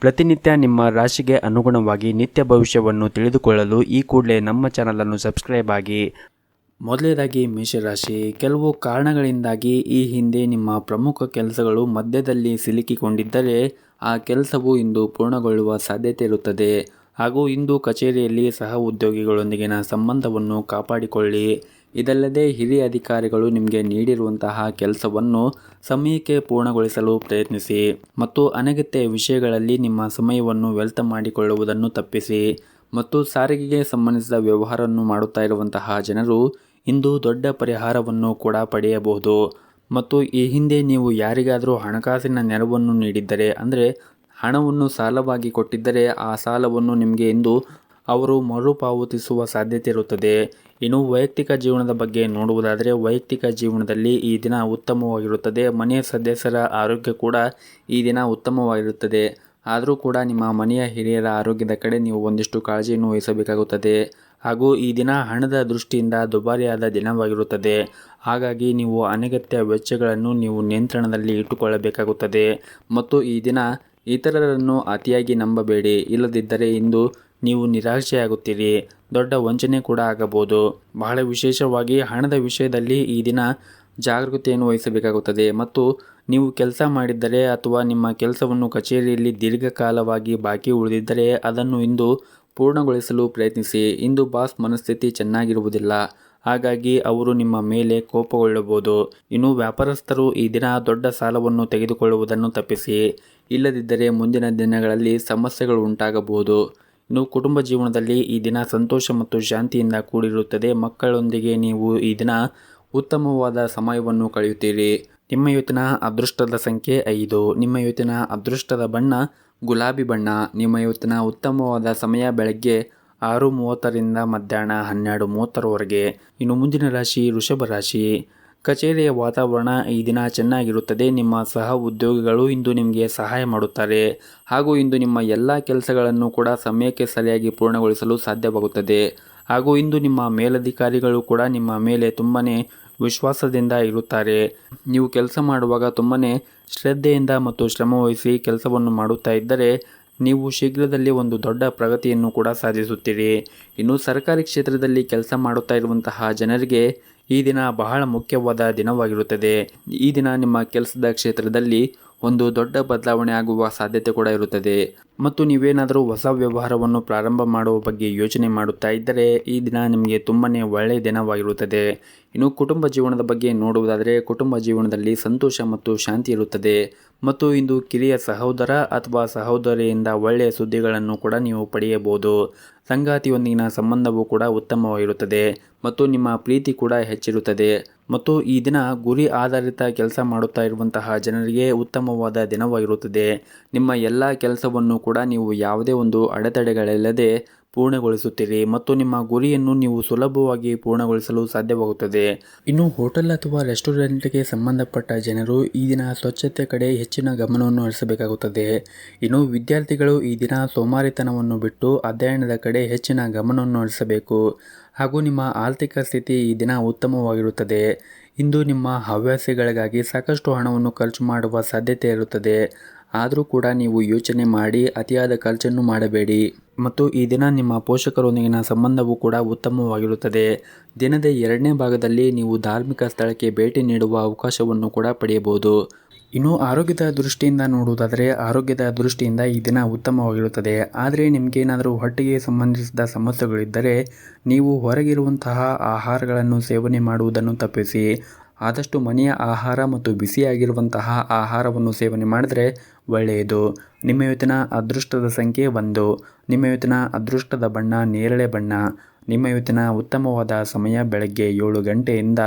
ಪ್ರತಿನಿತ್ಯ ನಿಮ್ಮ ರಾಶಿಗೆ ಅನುಗುಣವಾಗಿ ನಿತ್ಯ ಭವಿಷ್ಯವನ್ನು ತಿಳಿದುಕೊಳ್ಳಲು ಈ ಕೂಡಲೇ ನಮ್ಮ ಚಾನಲನ್ನು ಸಬ್ಸ್ಕ್ರೈಬ್ ಆಗಿ. ಮೊದಲನೇದಾಗಿ ಮೇಷರಾಶಿ. ಕೆಲವು ಕಾರಣಗಳಿಂದಾಗಿ ಈ ಹಿಂದೆ ನಿಮ್ಮ ಪ್ರಮುಖ ಕೆಲಸಗಳು ಮಧ್ಯದಲ್ಲಿ ಸಿಲುಕಿಕೊಂಡಿದ್ದರೆ ಆ ಕೆಲಸವು ಇಂದು ಪೂರ್ಣಗೊಳ್ಳುವ ಸಾಧ್ಯತೆ ಇರುತ್ತದೆ. ಹಾಗೂ ಇಂದು ಕಚೇರಿಯಲ್ಲಿ ಸಹ ಉದ್ಯೋಗಿಗಳೊಂದಿಗಿನ ಸಂಬಂಧವನ್ನು ಕಾಪಾಡಿಕೊಳ್ಳಿ. ಇದಲ್ಲದೆ ಹಿರಿಯ ಅಧಿಕಾರಿಗಳು ನಿಮಗೆ ನೀಡಿರುವಂತಹ ಕೆಲಸವನ್ನು ಸಮಯಕ್ಕೆ ಪೂರ್ಣಗೊಳಿಸಲು ಪ್ರಯತ್ನಿಸಿ ಮತ್ತು ಅನಗತ್ಯ ವಿಷಯಗಳಲ್ಲಿ ನಿಮ್ಮ ಸಮಯವನ್ನು ವ್ಯರ್ಥ ಮಾಡಿಕೊಳ್ಳುವುದನ್ನು ತಪ್ಪಿಸಿ. ಮತ್ತು ಸಾರಿಗೆಗೆ ಸಂಬಂಧಿಸಿದ ವ್ಯವಹಾರವನ್ನು ಮಾಡುತ್ತಾ ಇರುವಂತಹ ಜನರು ಇಂದು ದೊಡ್ಡ ಪರಿಹಾರವನ್ನು ಕೂಡ ಪಡೆಯಬಹುದು. ಮತ್ತು ಈ ಹಿಂದೆ ನೀವು ಯಾರಿಗಾದರೂ ಹಣಕಾಸಿನ ನೆರವನ್ನು ನೀಡಿದ್ದರೆ, ಅಂದರೆ ಹಣವನ್ನು ಸಾಲವಾಗಿ ಕೊಟ್ಟಿದ್ದರೆ, ಆ ಸಾಲವನ್ನು ನಿಮಗೆ ಇಂದು ಅವರು ಮರುಪಾವತಿಸುವ ಸಾಧ್ಯತೆ ಇರುತ್ತದೆ. ಇನ್ನು ವೈಯಕ್ತಿಕ ಜೀವನದ ಬಗ್ಗೆ ನೋಡುವುದಾದರೆ, ವೈಯಕ್ತಿಕ ಜೀವನದಲ್ಲಿ ಈ ದಿನ ಉತ್ತಮವಾಗಿರುತ್ತದೆ. ಮನೆಯ ಸದಸ್ಯರ ಆರೋಗ್ಯ ಕೂಡ ಈ ದಿನ ಉತ್ತಮವಾಗಿರುತ್ತದೆ. ಆದರೂ ಕೂಡ ನಿಮ್ಮ ಮನೆಯ ಹಿರಿಯರ ಆರೋಗ್ಯದ ಕಡೆ ನೀವು ಒಂದಿಷ್ಟು ಕಾಳಜಿಯನ್ನು ವಹಿಸಬೇಕಾಗುತ್ತದೆ. ಹಾಗೂ ಈ ದಿನ ಹಣದ ದೃಷ್ಟಿಯಿಂದ ದುಬಾರಿಯಾದ ದಿನವಾಗಿರುತ್ತದೆ. ಹಾಗಾಗಿ ನೀವು ಅನಗತ್ಯ ವೆಚ್ಚಗಳನ್ನು ನೀವು ನಿಯಂತ್ರಣದಲ್ಲಿ ಇಟ್ಟುಕೊಳ್ಳಬೇಕಾಗುತ್ತದೆ. ಮತ್ತು ಈ ದಿನ ಇತರರನ್ನು ಅತಿಯಾಗಿ ನಂಬಬೇಡಿ, ಇಲ್ಲದಿದ್ದರೆ ಇಂದು ನೀವು ನಿರಾಶೆಯಾಗುತ್ತೀರಿ. ದೊಡ್ಡ ವಂಚನೆ ಕೂಡ ಆಗಬಹುದು. ಬಹಳ ವಿಶೇಷವಾಗಿ ಹಣದ ವಿಷಯದಲ್ಲಿ ಈ ದಿನ ಜಾಗರೂಕತೆಯನ್ನು ವಹಿಸಬೇಕಾಗುತ್ತದೆ. ಮತ್ತು ನೀವು ಕೆಲಸ ಮಾಡಿದ್ದರೆ ಅಥವಾ ನಿಮ್ಮ ಕೆಲಸವನ್ನು ಕಚೇರಿಯಲ್ಲಿ ದೀರ್ಘಕಾಲವಾಗಿ ಬಾಕಿ ಉಳಿದಿದ್ದರೆ ಅದನ್ನು ಇಂದು ಪೂರ್ಣಗೊಳಿಸಲು ಪ್ರಯತ್ನಿಸಿ. ಇಂದು ಬಾಸ್ ಮನಸ್ಥಿತಿ ಚೆನ್ನಾಗಿರುವುದಿಲ್ಲ, ಹಾಗಾಗಿ ಅವರು ನಿಮ್ಮ ಮೇಲೆ ಕೋಪಗೊಳ್ಳಬಹುದು. ಇನ್ನು ವ್ಯಾಪಾರಸ್ಥರು ಈ ದಿನ ದೊಡ್ಡ ಸಾಲವನ್ನು ತೆಗೆದುಕೊಳ್ಳುವುದನ್ನು ತಪ್ಪಿಸಿ, ಇಲ್ಲದಿದ್ದರೆ ಮುಂದಿನ ದಿನಗಳಲ್ಲಿ ಸಮಸ್ಯೆಗಳು ಉಂಟಾಗಬಹುದು. ಇನ್ನು ಕುಟುಂಬ ಜೀವನದಲ್ಲಿ ಈ ದಿನ ಸಂತೋಷ ಮತ್ತು ಶಾಂತಿಯಿಂದ ಕೂಡಿರುತ್ತದೆ. ಮಕ್ಕಳೊಂದಿಗೆ ನೀವು ಈ ದಿನ ಉತ್ತಮವಾದ ಸಮಯವನ್ನು ಕಳೆಯುತ್ತೀರಿ. ನಿಮ್ಮ ಇವತ್ತಿನ ಅದೃಷ್ಟದ ಸಂಖ್ಯೆ 5. ನಿಮ್ಮ ಇವತ್ತಿನ ಅದೃಷ್ಟದ ಬಣ್ಣ ಗುಲಾಬಿ ಬಣ್ಣ. ನಿಮ್ಮ ಇವತ್ತಿನ ಉತ್ತಮವಾದ ಸಮಯ ಬೆಳಗ್ಗೆ 6:30ರಿಂದ ಮಧ್ಯಾಹ್ನ 12:30ರವರೆಗೆ. ಇನ್ನು ಮುಂದಿನ ರಾಶಿ ವೃಷಭ ರಾಶಿ. ಕಚೇರಿಯ ವಾತಾವರಣ ಈ ದಿನ ಚೆನ್ನಾಗಿರುತ್ತದೆ. ನಿಮ್ಮ ಸಹ ಉದ್ಯೋಗಿಗಳು ಇಂದು ನಿಮಗೆ ಸಹಾಯ ಮಾಡುತ್ತಾರೆ. ಹಾಗೂ ಇಂದು ನಿಮ್ಮ ಎಲ್ಲ ಕೆಲಸಗಳನ್ನು ಕೂಡ ಸಮಯಕ್ಕೆ ಸರಿಯಾಗಿ ಪೂರ್ಣಗೊಳಿಸಲು ಸಾಧ್ಯವಾಗುತ್ತದೆ. ಹಾಗೂ ಇಂದು ನಿಮ್ಮ ಮೇಲಧಿಕಾರಿಗಳು ಕೂಡ ನಿಮ್ಮ ಮೇಲೆ ತುಂಬಾ ವಿಶ್ವಾಸದಿಂದ ಇರುತ್ತಾರೆ. ನೀವು ಕೆಲಸ ಮಾಡುವಾಗ ತುಂಬಾ ಶ್ರದ್ಧೆಯಿಂದ ಮತ್ತು ಶ್ರಮವಹಿಸಿ ಕೆಲಸವನ್ನು ಮಾಡುತ್ತಾ ಇದ್ದರೆ ನೀವು ಶೀಘ್ರದಲ್ಲಿ ಒಂದು ದೊಡ್ಡ ಪ್ರಗತಿಯನ್ನು ಕೂಡ ಸಾಧಿಸುತ್ತೀರಿ. ಇನ್ನು ಸರ್ಕಾರಿ ಕ್ಷೇತ್ರದಲ್ಲಿ ಕೆಲಸ ಮಾಡುತ್ತಾ ಇರುವಂತಹ ಜನರಿಗೆ ಈ ದಿನ ಬಹಳ ಮುಖ್ಯವಾದ ದಿನವಾಗಿರುತ್ತದೆ. ಈ ದಿನ ನಿಮ್ಮ ಕೆಲಸದ ಕ್ಷೇತ್ರದಲ್ಲಿ ಒಂದು ದೊಡ್ಡ ಬದಲಾವಣೆ ಆಗುವ ಸಾಧ್ಯತೆ ಕೂಡ ಇರುತ್ತದೆ. ಮತ್ತು ನೀವೇನಾದರೂ ಹೊಸ ವ್ಯವಹಾರವನ್ನು ಪ್ರಾರಂಭ ಮಾಡುವ ಬಗ್ಗೆ ಯೋಚನೆ ಮಾಡುತ್ತಾ ಇದ್ದರೆ ಈ ದಿನ ನಿಮಗೆ ತುಂಬಾ ಒಳ್ಳೆಯ ದಿನವಾಗಿರುತ್ತದೆ. ಇನ್ನು ಕುಟುಂಬ ಜೀವನದ ಬಗ್ಗೆ ನೋಡುವುದಾದರೆ, ಕುಟುಂಬ ಜೀವನದಲ್ಲಿ ಸಂತೋಷ ಮತ್ತು ಶಾಂತಿ ಇರುತ್ತದೆ. ಮತ್ತು ಇಂದು ಕಿರಿಯ ಸಹೋದರ ಅಥವಾ ಸಹೋದರಿಯಿಂದ ಒಳ್ಳೆಯ ಸುದ್ದಿಗಳನ್ನು ಕೂಡ ನೀವು ಪಡೆಯಬಹುದು. ಸಂಗಾತಿಯೊಂದಿಗಿನ ಸಂಬಂಧವು ಕೂಡ ಉತ್ತಮವಾಗಿರುತ್ತದೆ ಮತ್ತು ನಿಮ್ಮ ಪ್ರೀತಿ ಕೂಡ ಹೆಚ್ಚಿರುತ್ತದೆ. ಮತ್ತು ಈ ದಿನ ಗುರಿ ಆಧಾರಿತ ಕೆಲಸ ಮಾಡುತ್ತಾ ಇರುವಂತಹ ಜನರಿಗೆ ಉತ್ತಮವಾದ ದಿನವಾಗಿರುತ್ತದೆ. ನಿಮ್ಮ ಎಲ್ಲ ಕೆಲಸವನ್ನು ಕೂಡ ನೀವು ಯಾವುದೇ ಒಂದು ಅಡೆತಡೆಗಳಿಲ್ಲದೆ ಪೂರ್ಣಗೊಳಿಸುತ್ತೀರಿ ಮತ್ತು ನಿಮ್ಮ ಗುರಿಯನ್ನು ನೀವು ಸುಲಭವಾಗಿ ಪೂರ್ಣಗೊಳಿಸಲು ಸಾಧ್ಯವಾಗುತ್ತದೆ. ಇನ್ನು ಹೋಟೆಲ್ ಅಥವಾ ರೆಸ್ಟೋರೆಂಟ್ಗೆ ಸಂಬಂಧಪಟ್ಟ ಜನರು ಈ ದಿನ ಸ್ವಚ್ಛತೆ ಕಡೆ ಹೆಚ್ಚಿನ ಗಮನವನ್ನು ಹರಿಸಬೇಕಾಗುತ್ತದೆ. ಇನ್ನು ವಿದ್ಯಾರ್ಥಿಗಳು ಈ ದಿನ ಸೋಮಾರಿತನವನ್ನು ಬಿಟ್ಟು ಅಧ್ಯಯನದ ಕಡೆ ಹೆಚ್ಚಿನ ಗಮನವನ್ನು ಹರಿಸಬೇಕು. ಹಾಗೂ ನಿಮ್ಮ ಆರ್ಥಿಕ ಸ್ಥಿತಿ ಈ ದಿನ ಉತ್ತಮವಾಗಿರುತ್ತದೆ. ಇಂದು ನಿಮ್ಮ ಹವ್ಯಾಸಗಳಿಗಾಗಿ ಸಾಕಷ್ಟು ಹಣವನ್ನು ಖರ್ಚು ಮಾಡುವ ಸಾಧ್ಯತೆ ಇರುತ್ತದೆ. ಆದರೂ ಕೂಡ ನೀವು ಯೋಚನೆ ಮಾಡಿ ಅತಿಯಾದ ಖರ್ಚನ್ನು ಮಾಡಬೇಡಿ. ಮತ್ತು ಈ ದಿನ ನಿಮ್ಮ ಪೋಷಕರೊಂದಿಗಿನ ಸಂಬಂಧವೂ ಕೂಡ ಉತ್ತಮವಾಗಿರುತ್ತದೆ. ದಿನದ 2ನೇ ಭಾಗದಲ್ಲಿ ನೀವು ಧಾರ್ಮಿಕ ಸ್ಥಳಕ್ಕೆ ಭೇಟಿ ನೀಡುವ ಅವಕಾಶವನ್ನು ಕೂಡ ಪಡೆಯಬಹುದು. ಇನ್ನು ಆರೋಗ್ಯದ ದೃಷ್ಟಿಯಿಂದ ನೋಡುವುದಾದರೆ, ಆರೋಗ್ಯದ ದೃಷ್ಟಿಯಿಂದ ಈ ದಿನ ಉತ್ತಮವಾಗಿರುತ್ತದೆ. ಆದರೆ ನಿಮಗೇನಾದರೂ ಹೊಟ್ಟೆಗೆ ಸಂಬಂಧಿಸಿದ ಸಮಸ್ಯೆಗಳಿದ್ದರೆ ನೀವು ಹೊರಗಿರುವಂತಹ ಆಹಾರಗಳನ್ನು ಸೇವನೆ ಮಾಡುವುದನ್ನು ತಪ್ಪಿಸಿ. ಆದಷ್ಟು ಮನೆಯ ಆಹಾರ ಮತ್ತು ಬಿಸಿಯಾಗಿರುವಂತಹ ಆಹಾರವನ್ನು ಸೇವನೆ ಮಾಡಿದರೆ ಒಳ್ಳೆಯದು. ನಿಮ್ಮ ಇವತ್ತಿನ ಅದೃಷ್ಟದ ಸಂಖ್ಯೆ 1. ನಿಮ್ಮ ಇವತ್ತಿನ ಅದೃಷ್ಟದ ಬಣ್ಣ ನೇರಳೆ ಬಣ್ಣ. ನಿಮ್ಮ ಇವತ್ತಿನ ಉತ್ತಮವಾದ ಸಮಯ ಬೆಳಗ್ಗೆ 7 ಗಂಟೆಯಿಂದ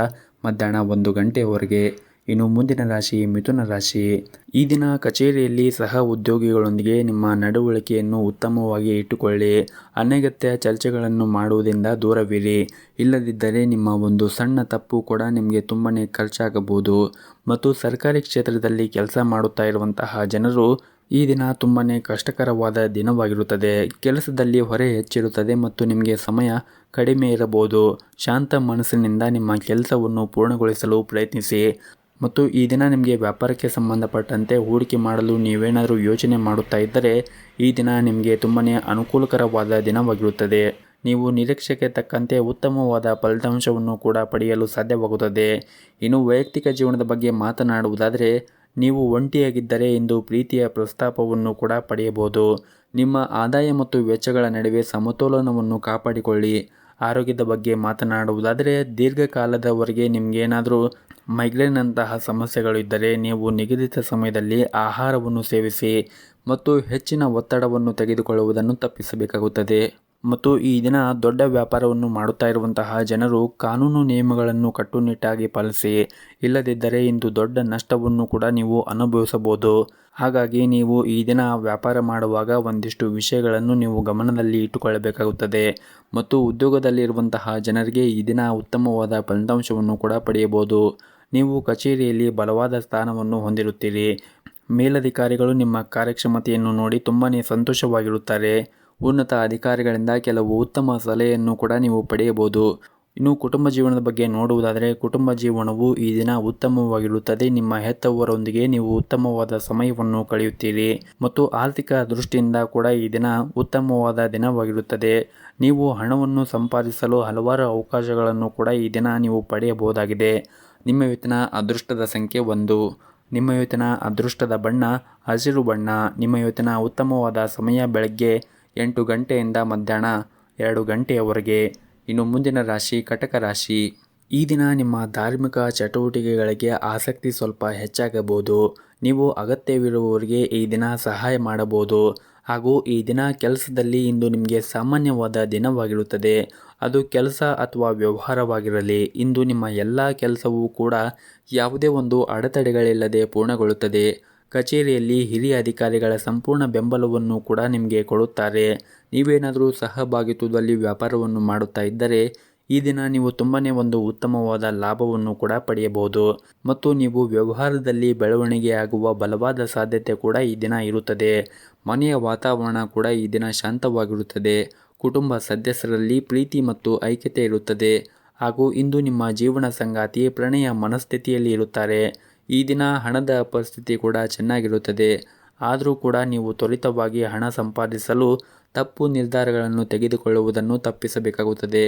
ಮಧ್ಯಾಹ್ನ 1 ಗಂಟೆಯವರೆಗೆ. ಇನ್ನು ಮುಂದಿನ ರಾಶಿ ಮಿಥುನ ರಾಶಿ. ಈ ದಿನ ಕಚೇರಿಯಲ್ಲಿ ಸಹ ಉದ್ಯೋಗಿಗಳೊಂದಿಗೆ ನಿಮ್ಮ ನಡವಳಿಕೆಯನ್ನು ಉತ್ತಮವಾಗಿ ಇಟ್ಟುಕೊಳ್ಳಿ. ಅನಗತ್ಯ ಚರ್ಚೆಗಳನ್ನು ಮಾಡುವುದರಿಂದ ದೂರವಿರಿ. ಇಲ್ಲದಿದ್ದರೆ ನಿಮ್ಮ ಒಂದು ಸಣ್ಣ ತಪ್ಪು ಕೂಡ ನಿಮಗೆ ತುಂಬಾ ಖರ್ಚಾಗಬಹುದು. ಮತ್ತು ಸರ್ಕಾರಿ ಕ್ಷೇತ್ರದಲ್ಲಿ ಕೆಲಸ ಮಾಡುತ್ತಾ ಇರುವಂತಹ ಜನರು ಈ ದಿನ ತುಂಬಾ ಕಷ್ಟಕರವಾದ ದಿನವಾಗಿರುತ್ತದೆ. ಕೆಲಸದಲ್ಲಿ ಹೊರೆ ಹೆಚ್ಚಿರುತ್ತದೆ ಮತ್ತು ನಿಮಗೆ ಸಮಯ ಕಡಿಮೆ ಇರಬಹುದು. ಶಾಂತ ಮನಸ್ಸಿನಿಂದ ನಿಮ್ಮ ಕೆಲಸವನ್ನು ಪೂರ್ಣಗೊಳಿಸಲು ಪ್ರಯತ್ನಿಸಿ. ಮತ್ತು ಈ ದಿನ ನಿಮಗೆ ವ್ಯಾಪಾರಕ್ಕೆ ಸಂಬಂಧಪಟ್ಟಂತೆ ಹೂಡಿಕೆ ಮಾಡಲು ನೀವೇನಾದರೂ ಯೋಚನೆ ಮಾಡುತ್ತಾ ಇದ್ದರೆ ಈ ದಿನ ನಿಮಗೆ ತುಂಬಾ ಅನುಕೂಲಕರವಾದ ದಿನವಾಗಿರುತ್ತದೆ. ನೀವು ನಿರೀಕ್ಷೆಗೆ ತಕ್ಕಂತೆ ಉತ್ತಮವಾದ ಫಲಿತಾಂಶವನ್ನು ಕೂಡ ಪಡೆಯಲು ಸಾಧ್ಯವಾಗುತ್ತದೆ. ಇನ್ನು ವೈಯಕ್ತಿಕ ಜೀವನದ ಬಗ್ಗೆ ಮಾತನಾಡುವುದಾದರೆ ನೀವು ಒಂಟಿಯಾಗಿದ್ದರೆ ಇಂದು ಪ್ರೀತಿಯ ಪ್ರಸ್ತಾಪವನ್ನು ಕೂಡ ಪಡೆಯಬಹುದು. ನಿಮ್ಮ ಆದಾಯ ಮತ್ತು ವೆಚ್ಚಗಳ ನಡುವೆ ಸಮತೋಲನವನ್ನು ಕಾಪಾಡಿಕೊಳ್ಳಿ. ಆರೋಗ್ಯದ ಬಗ್ಗೆ ಮಾತನಾಡುವುದಾದರೆ ದೀರ್ಘಕಾಲದವರೆಗೆ ನಿಮಗೇನಾದರೂ ಮೈಗ್ರೇನ್ನಂತಹ ಸಮಸ್ಯೆಗಳು ಇದ್ದರೆ ನೀವು ನಿಗದಿತ ಸಮಯದಲ್ಲಿ ಆಹಾರವನ್ನು ಸೇವಿಸಿ ಮತ್ತು ಹೆಚ್ಚಿನ ಒತ್ತಡವನ್ನು ತೆಗೆದುಕೊಳ್ಳುವುದನ್ನು ತಪ್ಪಿಸಬೇಕಾಗುತ್ತದೆ. ಮತ್ತು ಈ ದಿನ ದೊಡ್ಡ ವ್ಯಾಪಾರವನ್ನು ಮಾಡುತ್ತಾ ಇರುವಂತಹ ಜನರು ಕಾನೂನು ನಿಯಮಗಳನ್ನು ಕಟ್ಟುನಿಟ್ಟಾಗಿ ಪಾಲಿಸಿ, ಇಲ್ಲದಿದ್ದರೆ ಇಂದು ದೊಡ್ಡ ನಷ್ಟವನ್ನು ಕೂಡ ನೀವು ಅನುಭವಿಸಬಹುದು. ಹಾಗಾಗಿ ನೀವು ಈ ದಿನ ವ್ಯಾಪಾರ ಮಾಡುವಾಗ ಒಂದಿಷ್ಟು ವಿಷಯಗಳನ್ನು ನೀವು ಗಮನದಲ್ಲಿ ಇಟ್ಟುಕೊಳ್ಳಬೇಕಾಗುತ್ತದೆ. ಮತ್ತು ಉದ್ಯೋಗದಲ್ಲಿರುವಂತಹ ಜನರಿಗೆ ಈ ದಿನ ಉತ್ತಮವಾದ ಫಲಿತಾಂಶವನ್ನು ಕೂಡ ಪಡೆಯಬಹುದು. ನೀವು ಕಚೇರಿಯಲ್ಲಿ ಬಲವಾದ ಸ್ಥಾನವನ್ನು ಹೊಂದಿರುತ್ತೀರಿ. ಮೇಲಧಿಕಾರಿಗಳು ನಿಮ್ಮ ಕಾರ್ಯಕ್ಷಮತೆಯನ್ನು ನೋಡಿ ತುಂಬಾ ಸಂತೋಷವಾಗಿರುತ್ತಾರೆ. ಉನ್ನತ ಅಧಿಕಾರಿಗಳಿಂದ ಕೆಲವು ಉತ್ತಮ ಸಲಹೆಯನ್ನು ಕೂಡ ನೀವು ಪಡೆಯಬಹುದು. ಇನ್ನು ಕುಟುಂಬ ಜೀವನದ ಬಗ್ಗೆ ನೋಡುವುದಾದರೆ ಕುಟುಂಬ ಜೀವನವು ಈ ದಿನ ಉತ್ತಮವಾಗಿರುತ್ತದೆ. ನಿಮ್ಮ ಹೆತ್ತವರೊಂದಿಗೆ ನೀವು ಉತ್ತಮವಾದ ಸಮಯವನ್ನು ಕಳೆಯುತ್ತೀರಿ ಮತ್ತು ಆರ್ಥಿಕ ದೃಷ್ಟಿಯಿಂದ ಕೂಡ ಈ ದಿನ ಉತ್ತಮವಾದ ದಿನವಾಗಿರುತ್ತದೆ. ನೀವು ಹಣವನ್ನು ಸಂಪಾದಿಸಲು ಹಲವಾರು ಅವಕಾಶಗಳನ್ನು ಕೂಡ ಈ ದಿನ ನೀವು ಪಡೆಯಬಹುದಾಗಿದೆ. ನಿಮ್ಮ ಇವತ್ತಿನ ಅದೃಷ್ಟದ ಸಂಖ್ಯೆ 1. ನಿಮ್ಮ ಇವತ್ತಿನ ಅದೃಷ್ಟದ ಬಣ್ಣ ಹಸಿರು ಬಣ್ಣ. ನಿಮ್ಮ ಇವತ್ತಿನ ಉತ್ತಮವಾದ ಸಮಯ ಬೆಳಗ್ಗೆ 8 ಗಂಟೆಯಿಂದ ಮಧ್ಯಾಹ್ನ 2 ಗಂಟೆಯವರೆಗೆ. ಇನ್ನು ಮುಂದಿನ ರಾಶಿ ಕಟಕ ರಾಶಿ. ಈ ದಿನ ನಿಮ್ಮ ಧಾರ್ಮಿಕ ಚಟುವಟಿಕೆಗಳಿಗೆ ಆಸಕ್ತಿ ಸ್ವಲ್ಪ ಹೆಚ್ಚಾಗಬಹುದು. ನೀವು ಅಗತ್ಯವಿರುವವರಿಗೆ ಈ ದಿನ ಸಹಾಯ ಮಾಡಬಹುದು. ಹಾಗೂ ಈ ದಿನ ಕೆಲಸದಲ್ಲಿ ಇಂದು ನಿಮಗೆ ಸಾಮಾನ್ಯವಾದ ದಿನವಾಗಿರುತ್ತದೆ. ಅದು ಕೆಲಸ ಅಥವಾ ವ್ಯವಹಾರವಾಗಿರಲಿ, ಇಂದು ನಿಮ್ಮ ಎಲ್ಲ ಕೆಲಸವೂ ಕೂಡ ಯಾವುದೇ ಒಂದು ಅಡೆತಡೆಗಳಿಲ್ಲದೆ ಪೂರ್ಣಗೊಳ್ಳುತ್ತದೆ. ಕಚೇರಿಯಲ್ಲಿ ಹಿರಿಯ ಅಧಿಕಾರಿಗಳ ಸಂಪೂರ್ಣ ಬೆಂಬಲವನ್ನು ಕೂಡ ನಿಮಗೆ ಕೊಡುತ್ತಾರೆ. ನೀವೇನಾದರೂ ಸಹಭಾಗಿತ್ವದಲ್ಲಿ ವ್ಯಾಪಾರವನ್ನು ಮಾಡುತ್ತಾ ಇದ್ದರೆ ಈ ದಿನ ನೀವು ತುಂಬಾ ಒಂದು ಉತ್ತಮವಾದ ಲಾಭವನ್ನು ಕೂಡ ಪಡೆಯಬಹುದು. ಮತ್ತು ನೀವು ವ್ಯವಹಾರದಲ್ಲಿ ಬೆಳವಣಿಗೆಯಾಗುವ ಬಲವಾದ ಸಾಧ್ಯತೆ ಕೂಡ ಈ ದಿನ ಇರುತ್ತದೆ. ಮನೆಯ ವಾತಾವರಣ ಕೂಡ ಈ ದಿನ ಶಾಂತವಾಗಿರುತ್ತದೆ. ಕುಟುಂಬ ಸದಸ್ಯರಲ್ಲಿ ಪ್ರೀತಿ ಮತ್ತು ಐಕ್ಯತೆ ಇರುತ್ತದೆ. ಹಾಗೂ ಇಂದು ನಿಮ್ಮ ಜೀವನ ಸಂಗಾತಿ ಪ್ರಣಯ ಮನಸ್ಥಿತಿಯಲ್ಲಿ ಇರುತ್ತಾರೆ. ಈ ದಿನ ಹಣದ ಪರಿಸ್ಥಿತಿ ಕೂಡ ಚೆನ್ನಾಗಿರುತ್ತದೆ. ಆದರೂ ಕೂಡ ನೀವು ತ್ವರಿತವಾಗಿ ಹಣ ಸಂಪಾದಿಸಲು ತಪ್ಪು ನಿರ್ಧಾರಗಳನ್ನು ತೆಗೆದುಕೊಳ್ಳುವುದನ್ನು ತಪ್ಪಿಸಬೇಕಾಗುತ್ತದೆ.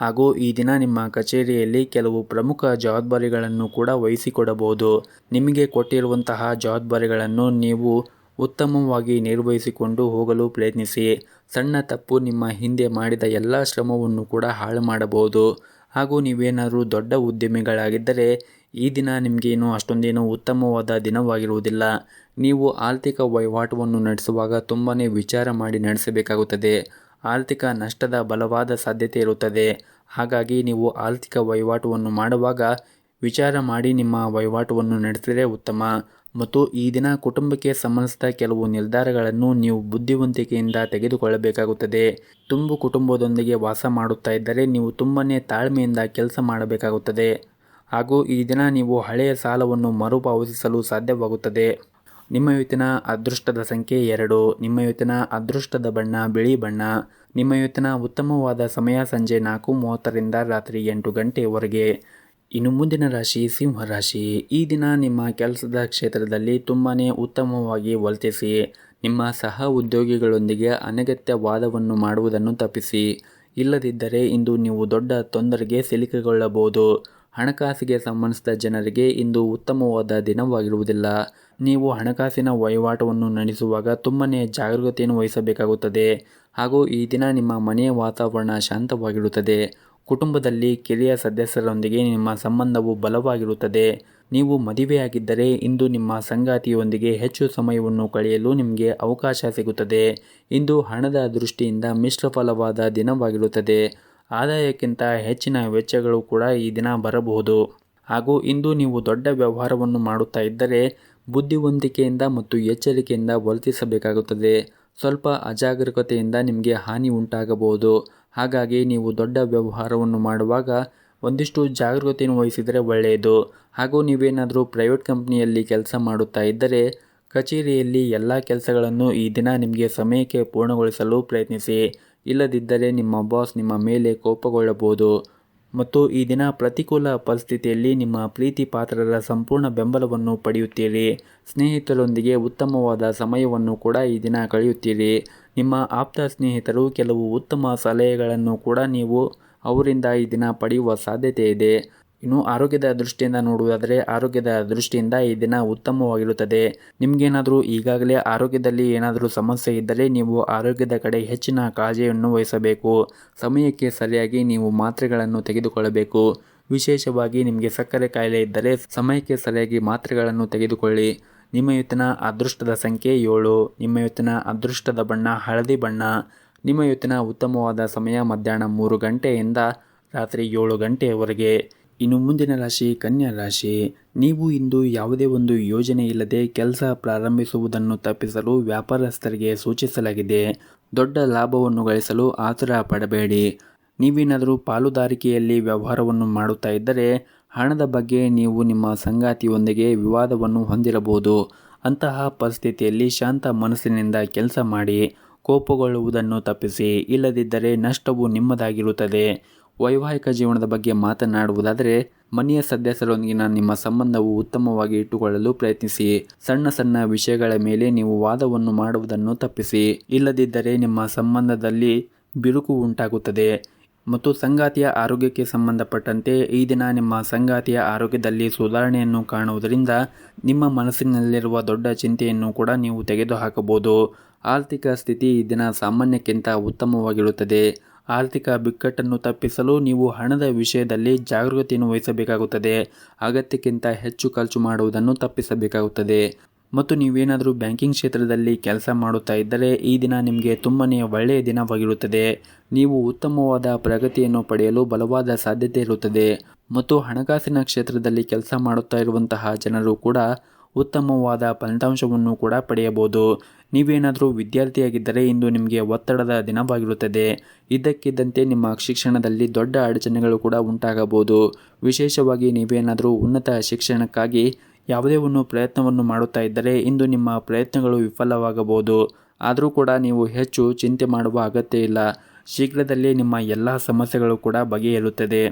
ಹಾಗೂ ಈ ದಿನ ನಿಮ್ಮ ಕಚೇರಿಯಲ್ಲಿ ಕೆಲವು ಪ್ರಮುಖ ಜವಾಬ್ದಾರಿಗಳನ್ನು ಕೂಡ ವಹಿಸಿಕೊಡಬಹುದು. ನಿಮಗೆ ಕೊಟ್ಟಿರುವಂತಹ ಜವಾಬ್ದಾರಿಗಳನ್ನು ನೀವು ಉತ್ತಮವಾಗಿ ನಿರ್ವಹಿಸಿಕೊಂಡು ಹೋಗಲು ಪ್ರಯತ್ನಿಸಿ. ಸಣ್ಣ ತಪ್ಪು ನಿಮ್ಮ ಹಿಂದೆ ಮಾಡಿದ ಎಲ್ಲ ಶ್ರಮವನ್ನು ಕೂಡ ಹಾಳು ಮಾಡಬಹುದು. ಹಾಗೂ ನೀವೇನಾದರೂ ದೊಡ್ಡ ಉದ್ಯಮಿಗಳಾಗಿದ್ದರೆ ಈ ದಿನ ನಿಮಗೇನು ಅಷ್ಟೊಂದೇನು ಉತ್ತಮವಾದ ದಿನವಾಗಿರುವುದಿಲ್ಲ. ನೀವು ಆರ್ಥಿಕ ವಹಿವಾಟವನ್ನು ನಡೆಸುವಾಗ ತುಂಬಾ ವಿಚಾರ ಮಾಡಿ ನಡೆಸಬೇಕಾಗುತ್ತದೆ. ಆರ್ಥಿಕ ನಷ್ಟದ ಬಲವಾದ ಸಾಧ್ಯತೆ ಇರುತ್ತದೆ. ಹಾಗಾಗಿ ನೀವು ಆರ್ಥಿಕ ವಹಿವಾಟವನ್ನು ಮಾಡುವಾಗ ವಿಚಾರ ಮಾಡಿ ನಿಮ್ಮ ವಹಿವಾಟವನ್ನು ನಡೆಸಿದರೆ ಉತ್ತಮ. ಮತ್ತು ಈ ದಿನ ಕುಟುಂಬಕ್ಕೆ ಸಂಬಂಧಿಸಿದ ಕೆಲವು ನಿರ್ಧಾರಗಳನ್ನು ನೀವು ಬುದ್ಧಿವಂತಿಕೆಯಿಂದ ತೆಗೆದುಕೊಳ್ಳಬೇಕಾಗುತ್ತದೆ. ತುಂಬು ಕುಟುಂಬದೊಂದಿಗೆ ವಾಸ ಮಾಡುತ್ತಾ ಇದ್ದರೆ ನೀವು ತುಂಬಾ ತಾಳ್ಮೆಯಿಂದ ಕೆಲಸ ಮಾಡಬೇಕಾಗುತ್ತದೆ. ಹಾಗೂ ಈ ದಿನ ನೀವು ಹಳೆಯ ಸಾಲವನ್ನು ಮರುಪಾವತಿಸಲು ಸಾಧ್ಯವಾಗುತ್ತದೆ. ನಿಮ್ಮ ಇವತ್ತಿನ ಅದೃಷ್ಟದ ಸಂಖ್ಯೆ 2. ನಿಮ್ಮ ಇವತ್ತಿನ ಅದೃಷ್ಟದ ಬಣ್ಣ ಬಿಳಿ ಬಣ್ಣ. ನಿಮ್ಮ ಇವತ್ತಿನ ಉತ್ತಮವಾದ ಸಮಯ ಸಂಜೆ 4:30ರಿಂದ ರಾತ್ರಿ 8 ಗಂಟೆಯವರೆಗೆ. ಇನ್ನು ಮುಂದಿನ ರಾಶಿ ಸಿಂಹ ರಾಶಿ. ಈ ದಿನ ನಿಮ್ಮ ಕೆಲಸದ ಕ್ಷೇತ್ರದಲ್ಲಿ ತುಂಬಾ ಉತ್ತಮವಾಗಿ ವರ್ತಿಸಿ. ನಿಮ್ಮ ಸಹ ಉದ್ಯೋಗಿಗಳೊಂದಿಗೆ ಅನಗತ್ಯ ವಾದವನ್ನು ಮಾಡುವುದನ್ನು ತಪ್ಪಿಸಿ. ಇಲ್ಲದಿದ್ದರೆ ಇಂದು ನೀವು ದೊಡ್ಡ ತೊಂದರೆಗೆ ಸಿಲುಕಿಕೊಳ್ಳಬಹುದು. ಹಣಕಾಸಿಗೆ ಸಂಬಂಧಿಸಿದ ಜನರಿಗೆ ಇಂದು ಉತ್ತಮವಾದ ದಿನವಾಗಿರುವುದಿಲ್ಲ. ನೀವು ಹಣಕಾಸಿನ ವಹಿವಾಟವನ್ನು ನಡೆಸುವಾಗ ತುಂಬಾ ಜಾಗರೂಕತೆಯನ್ನು ವಹಿಸಬೇಕಾಗುತ್ತದೆ. ಹಾಗೂ ಈ ದಿನ ನಿಮ್ಮ ಮನೆಯ ವಾತಾವರಣ ಶಾಂತವಾಗಿರುತ್ತದೆ. ಕುಟುಂಬದಲ್ಲಿ ಕಿರಿಯ ಸದಸ್ಯರೊಂದಿಗೆ ನಿಮ್ಮ ಸಂಬಂಧವು ಬಲವಾಗಿರುತ್ತದೆ. ನೀವು ಮದುವೆಯಾಗಿದ್ದರೆ ಇಂದು ನಿಮ್ಮ ಸಂಗಾತಿಯೊಂದಿಗೆ ಹೆಚ್ಚು ಸಮಯವನ್ನು ಕಳೆಯಲು ನಿಮಗೆ ಅವಕಾಶ ಸಿಗುತ್ತದೆ. ಇಂದು ಹಣದ ದೃಷ್ಟಿಯಿಂದ ಮಿಶ್ರ ಫಲವಾದ ದಿನವಾಗಿರುತ್ತದೆ. ಆದಾಯಕ್ಕಿಂತ ಹೆಚ್ಚಿನ ವೆಚ್ಚಗಳು ಕೂಡ ಈ ದಿನ ಬರಬಹುದು. ಹಾಗೂ ಇಂದು ನೀವು ದೊಡ್ಡ ವ್ಯವಹಾರವನ್ನು ಮಾಡುತ್ತಾ ಇದ್ದರೆ ಬುದ್ಧಿವಂತಿಕೆಯಿಂದ ಮತ್ತು ಎಚ್ಚರಿಕೆಯಿಂದ ವರ್ತಿಸಬೇಕಾಗುತ್ತದೆ. ಸ್ವಲ್ಪ ಅಜಾಗರೂಕತೆಯಿಂದ ನಿಮಗೆ ಹಾನಿ ಉಂಟಾಗಬಹುದು. ಹಾಗಾಗಿ ನೀವು ದೊಡ್ಡ ವ್ಯವಹಾರವನ್ನು ಮಾಡುವಾಗ ಒಂದಿಷ್ಟು ಜಾಗರೂಕತೆಯನ್ನು ವಹಿಸಿದರೆ ಒಳ್ಳೆಯದು. ಹಾಗೂ ನೀವೇನಾದರೂ ಪ್ರೈವೇಟ್ ಕಂಪ್ನಿಯಲ್ಲಿ ಕೆಲಸ ಮಾಡುತ್ತಾ ಇದ್ದರೆ ಕಚೇರಿಯಲ್ಲಿ ಎಲ್ಲ ಕೆಲಸಗಳನ್ನು ಈ ದಿನ ನಿಮಗೆ ಸಮಯಕ್ಕೆ ಪೂರ್ಣಗೊಳಿಸಲು ಪ್ರಯತ್ನಿಸಿ. ಇಲ್ಲದಿದ್ದರೆ ನಿಮ್ಮ ಬಾಸ್ ನಿಮ್ಮ ಮೇಲೆ ಕೋಪಗೊಳ್ಳಬಹುದು. ಮತ್ತು ಈ ದಿನ ಪ್ರತಿಕೂಲ ಪರಿಸ್ಥಿತಿಯಲ್ಲಿ ನಿಮ್ಮ ಪ್ರೀತಿ ಪಾತ್ರರ ಸಂಪೂರ್ಣ ಬೆಂಬಲವನ್ನು ಪಡೆಯುತ್ತೀರಿ. ಸ್ನೇಹಿತರೊಂದಿಗೆ ಉತ್ತಮವಾದ ಸಮಯವನ್ನು ಕೂಡ ಈ ದಿನ ಕಳೆಯುತ್ತೀರಿ. ನಿಮ್ಮ ಆಪ್ತ ಸ್ನೇಹಿತರು ಕೆಲವು ಉತ್ತಮ ಸಲಹೆಗಳನ್ನು ಕೂಡ ನೀವು ಅವರಿಂದ ಈ ದಿನ ಪಡೆಯುವ ಸಾಧ್ಯತೆ ಇದೆ. ಇನ್ನು ಆರೋಗ್ಯದ ದೃಷ್ಟಿಯಿಂದ ನೋಡುವುದಾದರೆ ಆರೋಗ್ಯದ ದೃಷ್ಟಿಯಿಂದ ಈ ದಿನ ಉತ್ತಮವಾಗಿರುತ್ತದೆ. ನಿಮಗೇನಾದರೂ ಈಗಾಗಲೇ ಆರೋಗ್ಯದಲ್ಲಿ ಏನಾದರೂ ಸಮಸ್ಯೆ ಇದ್ದರೆ ನೀವು ಆರೋಗ್ಯದ ಕಡೆ ಹೆಚ್ಚಿನ ಕಾಳಜಿಯನ್ನು ವಹಿಸಬೇಕು. ಸಮಯಕ್ಕೆ ಸರಿಯಾಗಿ ನೀವು ಮಾತ್ರೆಗಳನ್ನು ತೆಗೆದುಕೊಳ್ಳಬೇಕು. ವಿಶೇಷವಾಗಿ ನಿಮಗೆ ಸಕ್ಕರೆ ಕಾಯಿಲೆ ಇದ್ದರೆ ಸಮಯಕ್ಕೆ ಸರಿಯಾಗಿ ಮಾತ್ರೆಗಳನ್ನು ತೆಗೆದುಕೊಳ್ಳಿ. ನಿಮ್ಮ ಇವತ್ತಿನ ಅದೃಷ್ಟದ ಸಂಖ್ಯೆ 7. ನಿಮ್ಮ ಇವತ್ತಿನ ಅದೃಷ್ಟದ ಬಣ್ಣ ಹಳದಿ ಬಣ್ಣ. ನಿಮ್ಮ ಇವತ್ತಿನ ಉತ್ತಮವಾದ ಸಮಯ ಮಧ್ಯಾಹ್ನ 3 ಗಂಟೆಯಿಂದ ರಾತ್ರಿ 7 ಗಂಟೆಯವರೆಗೆ. ಇನ್ನು ಮುಂದಿನ ರಾಶಿ ಕನ್ಯಾ ರಾಶಿ. ನೀವು ಇಂದು ಯಾವುದೇ ಒಂದು ಯೋಜನೆ ಇಲ್ಲದೆ ಕೆಲಸ ಪ್ರಾರಂಭಿಸುವುದನ್ನು ತಪ್ಪಿಸಲು ವ್ಯಾಪಾರಸ್ಥರಿಗೆ ಸೂಚಿಸಲಾಗಿದೆ. ದೊಡ್ಡ ಲಾಭವನ್ನು ಗಳಿಸಲು ಆತುರ ಪಡಬೇಡಿ. ನೀವೇನಾದರೂ ಪಾಲುದಾರಿಕೆಯಲ್ಲಿ ವ್ಯವಹಾರವನ್ನು ಮಾಡುತ್ತಾ ಇದ್ದರೆ ಹಣದ ಬಗ್ಗೆ ನೀವು ನಿಮ್ಮ ಸಂಗಾತಿಯೊಂದಿಗೆ ವಿವಾದವನ್ನು ಹೊಂದಿರಬಹುದು. ಅಂತಹ ಪರಿಸ್ಥಿತಿಯಲ್ಲಿ ಶಾಂತ ಮನಸ್ಸಿನಿಂದ ಕೆಲಸ ಮಾಡಿ. ಕೋಪಗೊಳ್ಳುವುದನ್ನು ತಪ್ಪಿಸಿ, ಇಲ್ಲದಿದ್ದರೆ ನಷ್ಟವು ನಿಮ್ಮದಾಗಿರುತ್ತದೆ. ವೈವಾಹಿಕ ಜೀವನದ ಬಗ್ಗೆ ಮಾತನಾಡುವುದಾದರೆ ಮನೆಯ ಸದಸ್ಯರೊಂದಿಗಿನ ನಿಮ್ಮ ಸಂಬಂಧವು ಉತ್ತಮವಾಗಿ ಇಟ್ಟುಕೊಳ್ಳಲು ಪ್ರಯತ್ನಿಸಿ. ಸಣ್ಣ ಸಣ್ಣ ವಿಷಯಗಳ ಮೇಲೆ ನೀವು ವಾದವನ್ನು ಮಾಡುವುದನ್ನು ತಪ್ಪಿಸಿ, ಇಲ್ಲದಿದ್ದರೆ ನಿಮ್ಮ ಸಂಬಂಧದಲ್ಲಿ ಬಿರುಕು ಉಂಟಾಗುತ್ತದೆ. ಮತ್ತು ಸಂಗಾತಿಯ ಆರೋಗ್ಯಕ್ಕೆ ಸಂಬಂಧಪಟ್ಟಂತೆ ಈ ದಿನ ನಿಮ್ಮ ಸಂಗಾತಿಯ ಆರೋಗ್ಯದಲ್ಲಿ ಸುಧಾರಣೆಯನ್ನು ಕಾಣುವುದರಿಂದ ನಿಮ್ಮ ಮನಸ್ಸಿನಲ್ಲಿರುವ ದೊಡ್ಡ ಚಿಂತೆಯನ್ನು ಕೂಡ ನೀವು ತೆಗೆದುಹಾಕಬಹುದು. ಆರ್ಥಿಕ ಸ್ಥಿತಿ ಈ ದಿನ ಸಾಮಾನ್ಯಕ್ಕಿಂತ ಉತ್ತಮವಾಗಿರುತ್ತದೆ. ಆರ್ಥಿಕ ಬಿಕ್ಕಟ್ಟನ್ನು ತಪ್ಪಿಸಲು ನೀವು ಹಣದ ವಿಷಯದಲ್ಲಿ ಜಾಗೃತಿಯನ್ನು ವಹಿಸಬೇಕಾಗುತ್ತದೆ. ಅಗತ್ಯಕ್ಕಿಂತ ಹೆಚ್ಚು ಖರ್ಚು ಮಾಡುವುದನ್ನು ತಪ್ಪಿಸಬೇಕಾಗುತ್ತದೆ. ಮತ್ತು ನೀವೇನಾದರೂ ಬ್ಯಾಂಕಿಂಗ್ ಕ್ಷೇತ್ರದಲ್ಲಿ ಕೆಲಸ ಮಾಡುತ್ತಾ ಇದ್ದರೆ ಈ ದಿನ ನಿಮಗೆ ತುಂಬನೇ ಒಳ್ಳೆಯ ದಿನವಾಗಿರುತ್ತದೆ. ನೀವು ಉತ್ತಮವಾದ ಪ್ರಗತಿಯನ್ನು ಪಡೆಯಲು ಬಲವಾದ ಸಾಧ್ಯತೆ ಇರುತ್ತದೆ. ಮತ್ತು ಹಣಕಾಸಿನ ಕ್ಷೇತ್ರದಲ್ಲಿ ಕೆಲಸ ಮಾಡುತ್ತಾ ಇರುವಂತಹ ಜನರು ಕೂಡ ಉತ್ತಮವಾದ ಫಲಿತಾಂಶವನ್ನು ಕೂಡ ಪಡೆಯಬಹುದು. ನೀವೇನಾದರೂ ವಿದ್ಯಾರ್ಥಿಯಾಗಿದ್ದರೆ ಇಂದು ನಿಮಗೆ ಒತ್ತಡದ ದಿನವಾಗಿರುತ್ತದೆ. ಇದ್ದಕ್ಕಿದ್ದಂತೆ ನಿಮ್ಮ ಶಿಕ್ಷಣದಲ್ಲಿ ದೊಡ್ಡ ಅಡಚಣೆಗಳು ಕೂಡ ಉಂಟಾಗಬಹುದು. ವಿಶೇಷವಾಗಿ ನೀವೇನಾದರೂ ಉನ್ನತ ಶಿಕ್ಷಣಕ್ಕಾಗಿ ಯಾವುದೇ ಒಂದು ಪ್ರಯತ್ನವನ್ನು ಮಾಡುತ್ತಾ ಇದ್ದರೆ ಇಂದು ನಿಮ್ಮ ಪ್ರಯತ್ನಗಳು ವಿಫಲವಾಗಬಹುದು. ಆದರೂ ಕೂಡ ನೀವು ಹೆಚ್ಚು ಚಿಂತೆ ಮಾಡುವ ಅಗತ್ಯ ಇಲ್ಲ. ಶೀಘ್ರದಲ್ಲೇ ನಿಮ್ಮ ಎಲ್ಲ ಸಮಸ್ಯೆಗಳು ಕೂಡ ಬಗೆಹರಿಯುತ್ತದೆ.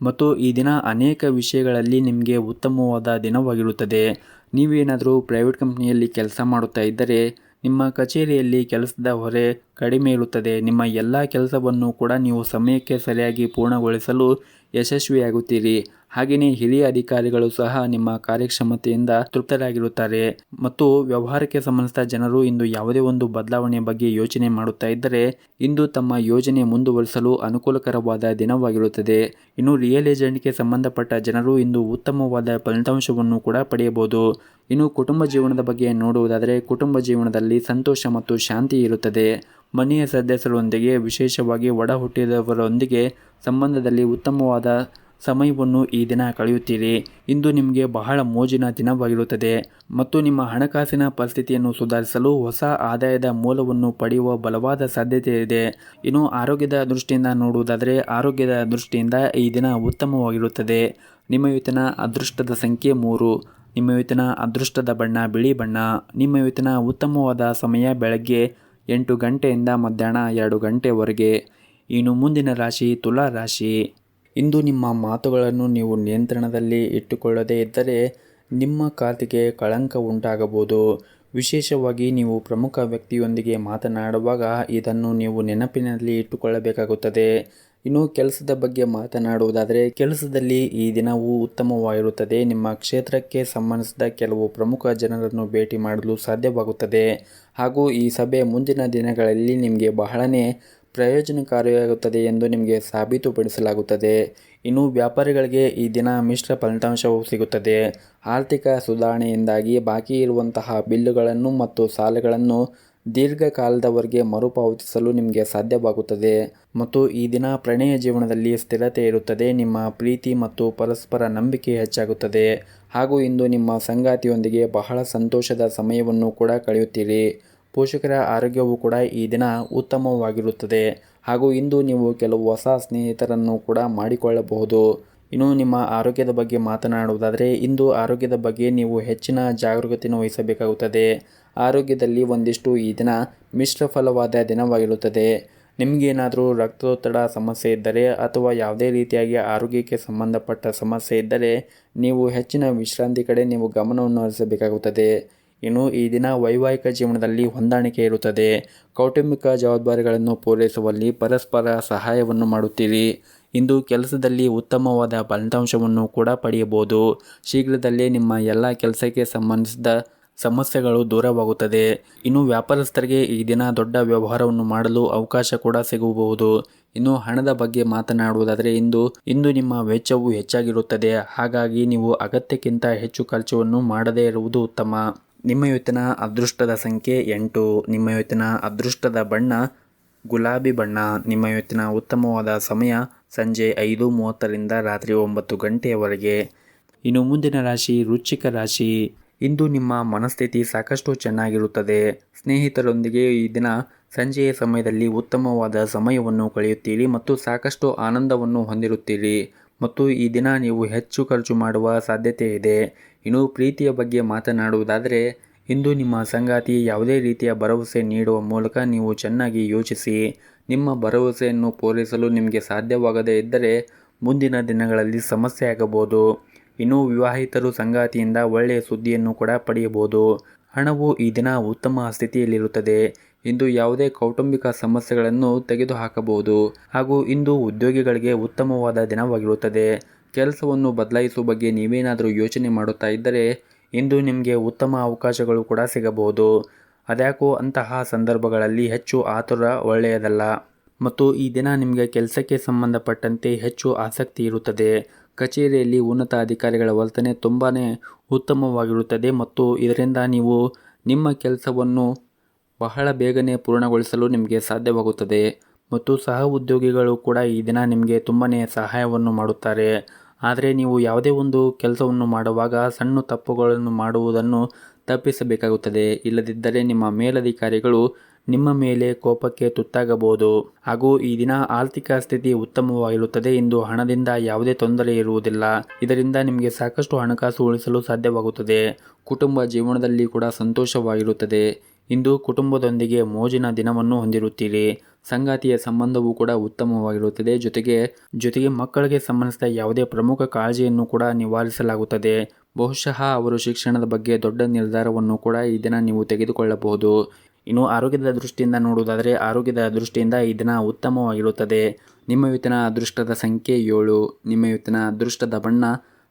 ಮತ್ತು ಈ ದಿನ ಅನೇಕ ವಿಷಯಗಳಲ್ಲಿ ನಿಮಗೆ ಉತ್ತಮವಾದ ದಿನವಾಗಿರುತ್ತದೆ. ನೀವೇನಾದರೂ ಪ್ರೈವೇಟ್ ಕಂಪ್ನಿಯಲ್ಲಿ ಕೆಲಸ ಮಾಡುತ್ತಾ ಇದ್ದರೆ ನಿಮ್ಮ ಕಚೇರಿಯಲ್ಲಿ ಕೆಲಸದ ಹೊರೆ ಕಡಿಮೆ ಇರುತ್ತದೆ. ನಿಮ್ಮ ಎಲ್ಲ ಕೆಲಸವನ್ನು ಕೂಡ ನೀವು ಸಮಯಕ್ಕೆ ಸರಿಯಾಗಿ ಪೂರ್ಣಗೊಳಿಸಲು ಯಶಸ್ವಿಯಾಗುತ್ತೀರಿ. ಹಾಗೆಯೇ ಹಿರಿಯ ಅಧಿಕಾರಿಗಳು ಸಹ ನಿಮ್ಮ ಕಾರ್ಯಕ್ಷಮತೆಯಿಂದ ತೃಪ್ತರಾಗಿರುತ್ತಾರೆ. ಮತ್ತು ವ್ಯವಹಾರಕ್ಕೆ ಸಂಬಂಧಿಸಿದ ಜನರು ಇಂದು ಯಾವುದೇ ಒಂದು ಬದಲಾವಣೆಯ ಬಗ್ಗೆ ಯೋಚನೆ ಮಾಡುತ್ತಾ ಇದ್ದರೆ ಇಂದು ತಮ್ಮ ಯೋಜನೆ ಮುಂದುವರಿಸಲು ಅನುಕೂಲಕರವಾದ ದಿನವಾಗಿರುತ್ತದೆ. ಇನ್ನು ರಿಯಲ್ ಎಸ್ಟೇಟ್ಗೆ ಸಂಬಂಧಪಟ್ಟ ಜನರು ಇಂದು ಉತ್ತಮವಾದ ಫಲಿತಾಂಶವನ್ನು ಕೂಡ ಪಡೆಯಬಹುದು. ಇನ್ನು ಕುಟುಂಬ ಜೀವನದ ಬಗ್ಗೆ ನೋಡುವುದಾದರೆ ಕುಟುಂಬ ಜೀವನದಲ್ಲಿ ಸಂತೋಷ ಮತ್ತು ಶಾಂತಿ ಇರುತ್ತದೆ. ಮನೆಯ ಸದಸ್ಯರೊಂದಿಗೆ ವಿಶೇಷವಾಗಿ ಒಡ ಹುಟ್ಟಿದವರೊಂದಿಗೆ ಸಂಬಂಧದಲ್ಲಿ ಉತ್ತಮವಾದ ಸಮಯವನ್ನು ಈ ದಿನ ಕಳೆಯುತ್ತೀರಿ. ಇಂದು ನಿಮಗೆ ಬಹಳ ಮೋಜಿನ ದಿನವಾಗಿರುತ್ತದೆ. ಮತ್ತು ನಿಮ್ಮ ಹಣಕಾಸಿನ ಪರಿಸ್ಥಿತಿಯನ್ನು ಸುಧಾರಿಸಲು ಹೊಸ ಆದಾಯದ ಮೂಲವನ್ನು ಪಡೆಯುವ ಬಲವಾದ ಸಾಧ್ಯತೆ ಇದೆ. ಇನ್ನು ಆರೋಗ್ಯದ ದೃಷ್ಟಿಯಿಂದ ನೋಡುವುದಾದರೆ ಆರೋಗ್ಯದ ದೃಷ್ಟಿಯಿಂದ ಈ ದಿನ ಉತ್ತಮವಾಗಿರುತ್ತದೆ. ನಿಮ್ಮ ಇವತ್ತಿನ ಅದೃಷ್ಟದ ಸಂಖ್ಯೆ 3. ನಿಮ್ಮ ಇವತ್ತಿನ ಅದೃಷ್ಟದ ಬಣ್ಣ ಬಿಳಿ ಬಣ್ಣ. ನಿಮ್ಮ ಇವತ್ತಿನ ಉತ್ತಮವಾದ ಸಮಯ ಬೆಳಗ್ಗೆ 8 ಗಂಟೆಯಿಂದ ಮಧ್ಯಾಹ್ನ 2 ಗಂಟೆವರೆಗೆ. ಇನ್ನು ಮುಂದಿನ ರಾಶಿ ತುಲಾ ರಾಶಿ. ಇಂದು ನಿಮ್ಮ ಮಾತುಗಳನ್ನು ನೀವು ನಿಯಂತ್ರಣದಲ್ಲಿ ಇಟ್ಟುಕೊಳ್ಳದೇ ಇದ್ದರೆ ನಿಮ್ಮ ಖಾತೆಗೆ ಕಳಂಕ ಉಂಟಾಗಬಹುದು. ವಿಶೇಷವಾಗಿ ನೀವು ಪ್ರಮುಖ ವ್ಯಕ್ತಿಯೊಂದಿಗೆ ಮಾತನಾಡುವಾಗ ಇದನ್ನು ನೀವು ನೆನಪಿನಲ್ಲಿ ಇಟ್ಟುಕೊಳ್ಳಬೇಕಾಗುತ್ತದೆ. ಇನ್ನು ಕೆಲಸದ ಬಗ್ಗೆ ಮಾತನಾಡುವುದಾದರೆ ಕೆಲಸದಲ್ಲಿ ಈ ದಿನವೂ ಉತ್ತಮವಾಗಿರುತ್ತದೆ. ನಿಮ್ಮ ಕ್ಷೇತ್ರಕ್ಕೆ ಸಂಬಂಧಿಸಿದ ಕೆಲವು ಪ್ರಮುಖ ಜನರನ್ನು ಭೇಟಿ ಮಾಡಲು ಸಾಧ್ಯವಾಗುತ್ತದೆ. ಹಾಗೂ ಈ ಸಭೆ ಮುಂದಿನ ದಿನಗಳಲ್ಲಿ ನಿಮಗೆ ಬಹಳನೇ ಪ್ರಯೋಜನಕಾರಿಯಾಗುತ್ತದೆ ಎಂದು ನಿಮಗೆ ಸಾಬೀತುಪಡಿಸಲಾಗುತ್ತದೆ. ಇನ್ನು ವ್ಯಾಪಾರಿಗಳಿಗೆ ಈ ದಿನ ಮಿಶ್ರ ಫಲಿತಾಂಶವು ಸಿಗುತ್ತದೆ. ಆರ್ಥಿಕ ಸುಧಾರಣೆಯಿಂದಾಗಿ ಬಾಕಿ ಇರುವಂತಹ ಬಿಲ್ಲುಗಳನ್ನು ಮತ್ತು ಸಾಲಗಳನ್ನು ದೀರ್ಘಕಾಲದವರೆಗೆ ಮರುಪಾವತಿಸಲು ನಿಮಗೆ ಸಾಧ್ಯವಾಗುತ್ತದೆ. ಮತ್ತು ಈ ದಿನ ಪ್ರಣಯ ಜೀವನದಲ್ಲಿ ಸ್ಥಿರತೆ ಇರುತ್ತದೆ. ನಿಮ್ಮ ಪ್ರೀತಿ ಮತ್ತು ಪರಸ್ಪರ ನಂಬಿಕೆ ಹೆಚ್ಚಾಗುತ್ತದೆ. ಹಾಗೂ ಇಂದು ನಿಮ್ಮ ಸಂಗಾತಿಯೊಂದಿಗೆ ಬಹಳ ಸಂತೋಷದ ಸಮಯವನ್ನು ಕೂಡ ಕಳೆಯುತ್ತೀರಿ. ಪೋಷಕರ ಆರೋಗ್ಯವು ಕೂಡ ಈ ದಿನ ಉತ್ತಮವಾಗಿರುತ್ತದೆ. ಹಾಗೂ ಇಂದು ನೀವು ಕೆಲವು ಹೊಸ ಸ್ನೇಹಿತರನ್ನು ಕೂಡ ಮಾಡಿಕೊಳ್ಳಬಹುದು. ಇನ್ನು ನಿಮ್ಮ ಆರೋಗ್ಯದ ಬಗ್ಗೆ ಮಾತನಾಡುವುದಾದರೆ ಇಂದು ಆರೋಗ್ಯದ ಬಗ್ಗೆ ನೀವು ಹೆಚ್ಚಿನ ಜಾಗರೂಕತೆಯನ್ನು ವಹಿಸಬೇಕಾಗುತ್ತದೆ. ಆರೋಗ್ಯದಲ್ಲಿ ಒಂದಿಷ್ಟು ಈ ದಿನ ಮಿಶ್ರ ಫಲವಾದ ದಿನವಾಗಿರುತ್ತದೆ. ನಿಮಗೇನಾದರೂ ರಕ್ತದೊತ್ತಡ ಸಮಸ್ಯೆ ಇದ್ದರೆ ಅಥವಾ ಯಾವುದೇ ರೀತಿಯಾಗಿ ಆರೋಗ್ಯಕ್ಕೆ ಸಂಬಂಧಪಟ್ಟ ಸಮಸ್ಯೆ ಇದ್ದರೆ ನೀವು ಹೆಚ್ಚಿನ ವಿಶ್ರಾಂತಿ ಕಡೆ ನೀವು ಗಮನವನ್ನು ಹರಿಸಬೇಕಾಗುತ್ತದೆ. ಇನ್ನು ಈ ದಿನ ವೈವಾಹಿಕ ಜೀವನದಲ್ಲಿ ಹೊಂದಾಣಿಕೆ ಇರುತ್ತದೆ. ಕೌಟುಂಬಿಕ ಜವಾಬ್ದಾರಿಗಳನ್ನು ಪೂರೈಸುವಲ್ಲಿ ಪರಸ್ಪರ ಸಹಾಯವನ್ನು ಮಾಡುತ್ತೀರಿ. ಇಂದು ಕೆಲಸದಲ್ಲಿ ಉತ್ತಮವಾದ ಫಲಿತಾಂಶವನ್ನು ಕೂಡ ಪಡೆಯಬಹುದು. ಶೀಘ್ರದಲ್ಲೇ ನಿಮ್ಮ ಎಲ್ಲ ಕೆಲಸಕ್ಕೆ ಸಂಬಂಧಿಸಿದ ಸಮಸ್ಯೆಗಳು ದೂರವಾಗುತ್ತದೆ. ಇನ್ನು ವ್ಯಾಪಾರಸ್ಥರಿಗೆ ಈ ದಿನ ದೊಡ್ಡ ವ್ಯವಹಾರವನ್ನು ಮಾಡಲು ಅವಕಾಶ ಕೂಡ ಸಿಗಬಹುದು. ಇನ್ನು ಹಣದ ಬಗ್ಗೆ ಮಾತನಾಡುವುದಾದರೆ ಇಂದು ನಿಮ್ಮ ವೆಚ್ಚವು ಹೆಚ್ಚಾಗಿರುತ್ತದೆ. ಹಾಗಾಗಿ ನೀವು ಅಗತ್ಯಕ್ಕಿಂತ ಹೆಚ್ಚು ಖರ್ಚನ್ನು ಮಾಡದೇ ಇರುವುದು ಉತ್ತಮ. ನಿಮ್ಮ ಇವತ್ತಿನ ಅದೃಷ್ಟದ ಸಂಖ್ಯೆ 8. ನಿಮ್ಮ ಇವತ್ತಿನ ಅದೃಷ್ಟದ ಬಣ್ಣ ಗುಲಾಬಿ ಬಣ್ಣ. ನಿಮ್ಮ ಇವತ್ತಿನ ಉತ್ತಮವಾದ ಸಮಯ ಸಂಜೆ 5:30 ರಿಂದ ರಾತ್ರಿ 9 ಗಂಟೆಯವರೆಗೆ. ಇನ್ನು ಮುಂದಿನ ರಾಶಿ ವೃಶ್ಚಿಕ ರಾಶಿ. ಇಂದು ನಿಮ್ಮ ಮನಸ್ಥಿತಿ ಸಾಕಷ್ಟು ಚೆನ್ನಾಗಿರುತ್ತದೆ. ಸ್ನೇಹಿತರೊಂದಿಗೆ ಈ ದಿನ ಸಂಜೆಯ ಸಮಯದಲ್ಲಿ ಉತ್ತಮವಾದ ಸಮಯವನ್ನು ಕಳೆಯುತ್ತೀರಿ ಮತ್ತು ಸಾಕಷ್ಟು ಆನಂದವನ್ನು ಹೊಂದಿರುತ್ತೀರಿ ಮತ್ತು ಈ ದಿನ ನೀವು ಹೆಚ್ಚು ಖರ್ಚು ಮಾಡುವ ಸಾಧ್ಯತೆ ಇದೆ. ಇನ್ನು ಪ್ರೀತಿಯ ಬಗ್ಗೆ ಮಾತನಾಡುವುದಾದರೆ ಇಂದು ನಿಮ್ಮ ಸಂಗಾತಿ ಯಾವುದೇ ರೀತಿಯ ಭರವಸೆ ನೀಡುವ ಮೂಲಕ ನೀವು ಚೆನ್ನಾಗಿ ಯೋಚಿಸಿ. ನಿಮ್ಮ ಭರವಸೆಯನ್ನು ಪೂರೈಸಲು ನಿಮಗೆ ಸಾಧ್ಯವಾಗದೇ ಇದ್ದರೆ ಮುಂದಿನ ದಿನಗಳಲ್ಲಿ ಸಮಸ್ಯೆ ಆಗಬಹುದು. ಇನ್ನು ವಿವಾಹಿತರು ಸಂಗಾತಿಯಿಂದ ಒಳ್ಳೆಯ ಸುದ್ದಿಯನ್ನು ಕೂಡ ಪಡೆಯಬಹುದು. ಹಣವು ಈ ದಿನ ಉತ್ತಮ ಸ್ಥಿತಿಯಲ್ಲಿರುತ್ತದೆ. ಇಂದು ಯಾವುದೇ ಕೌಟುಂಬಿಕ ಸಮಸ್ಯೆಗಳನ್ನು ತೆಗೆದುಹಾಕಬಹುದು ಹಾಗೂ ಇಂದು ಉದ್ಯೋಗಿಗಳಿಗೆ ಉತ್ತಮವಾದ ದಿನವಾಗಿರುತ್ತದೆ. ಕೆಲಸವನ್ನು ಬದಲಾಯಿಸುವ ಬಗ್ಗೆ ನೀವೇನಾದರೂ ಯೋಚನೆ ಮಾಡುತ್ತಾ ಇದ್ದರೆ ಇಂದು ನಿಮಗೆ ಉತ್ತಮ ಅವಕಾಶಗಳು ಕೂಡ ಸಿಗಬಹುದು. ಅದ್ಯಾಕೋ ಅಂತಹ ಸಂದರ್ಭಗಳಲ್ಲಿ ಹೆಚ್ಚು ಆತುರ ಒಳ್ಳೆಯದಲ್ಲ ಮತ್ತು ಈ ದಿನ ನಿಮಗೆ ಕೆಲಸಕ್ಕೆ ಸಂಬಂಧಪಟ್ಟಂತೆ ಹೆಚ್ಚು ಆಸಕ್ತಿ ಇರುತ್ತದೆ. ಕಚೇರಿಯಲ್ಲಿ ಉನ್ನತ ಅಧಿಕಾರಿಗಳ ವರ್ತನೆ ತುಂಬಾ ಉತ್ತಮವಾಗಿರುತ್ತದೆ ಮತ್ತು ಇದರಿಂದ ನೀವು ನಿಮ್ಮ ಕೆಲಸವನ್ನು ಬಹಳ ಬೇಗನೆ ಪೂರ್ಣಗೊಳಿಸಲು ನಿಮಗೆ ಸಾಧ್ಯವಾಗುತ್ತದೆ ಮತ್ತು ಸಹ ಉದ್ಯೋಗಿಗಳು ಕೂಡ ಈ ದಿನ ನಿಮಗೆ ತುಂಬಾ ಸಹಾಯವನ್ನು ಮಾಡುತ್ತಾರೆ. ಆದರೆ ನೀವು ಯಾವುದೇ ಒಂದು ಕೆಲಸವನ್ನು ಮಾಡುವಾಗ ಸಣ್ಣ ತಪ್ಪುಗಳನ್ನು ಮಾಡುವುದನ್ನು ತಪ್ಪಿಸಬೇಕಾಗುತ್ತದೆ. ಇಲ್ಲದಿದ್ದರೆ ನಿಮ್ಮ ಮೇಲಧಿಕಾರಿಗಳು ನಿಮ್ಮ ಮೇಲೆ ಕೋಪಕ್ಕೆ ತುತ್ತಾಗಬಹುದು. ಹಾಗೂ ಈ ದಿನ ಆರ್ಥಿಕ ಸ್ಥಿತಿ ಉತ್ತಮವಾಗಿರುತ್ತದೆ. ಇಂದು ಹಣದಿಂದ ಯಾವುದೇ ತೊಂದರೆ ಇರುವುದಿಲ್ಲ. ಇದರಿಂದ ನಿಮಗೆ ಸಾಕಷ್ಟು ಹಣಕಾಸು ಉಳಿಸಲು ಸಾಧ್ಯವಾಗುತ್ತದೆ. ಕುಟುಂಬ ಜೀವನದಲ್ಲಿ ಕೂಡ ಸಂತೋಷವಾಗಿರುತ್ತದೆ. ಇಂದು ಕುಟುಂಬದೊಂದಿಗೆ ಮೋಜಿನ ದಿನವನ್ನು ಹೊಂದಿರುತ್ತೀರಿ. ಸಂಗಾತಿಯ ಸಂಬಂಧವೂ ಕೂಡ ಉತ್ತಮವಾಗಿರುತ್ತದೆ. ಜೊತೆಗೆ ಮಕ್ಕಳಿಗೆ ಸಂಬಂಧಿಸಿದ ಯಾವುದೇ ಪ್ರಮುಖ ಕಾಳಜಿಯನ್ನು ಕೂಡ ನಿವಾರಿಸಲಾಗುತ್ತದೆ. ಬಹುಶಃ ಅವರು ಶಿಕ್ಷಣದ ಬಗ್ಗೆ ದೊಡ್ಡ ನಿರ್ಧಾರವನ್ನು ಕೂಡ ಈ ದಿನ ನೀವು ತೆಗೆದುಕೊಳ್ಳಬಹುದು. ಇನ್ನು ಆರೋಗ್ಯದ ದೃಷ್ಟಿಯಿಂದ ನೋಡುವುದಾದರೆ ಆರೋಗ್ಯದ ದೃಷ್ಟಿಯಿಂದ ಈ ದಿನ ಉತ್ತಮವಾಗಿರುತ್ತದೆ. ನಿಮ್ಮ ಇವತ್ತಿನ ಅದೃಷ್ಟದ ಸಂಖ್ಯೆ 7. ನಿಮ್ಮ ಇವತ್ತಿನ ಅದೃಷ್ಟದ ಬಣ್ಣ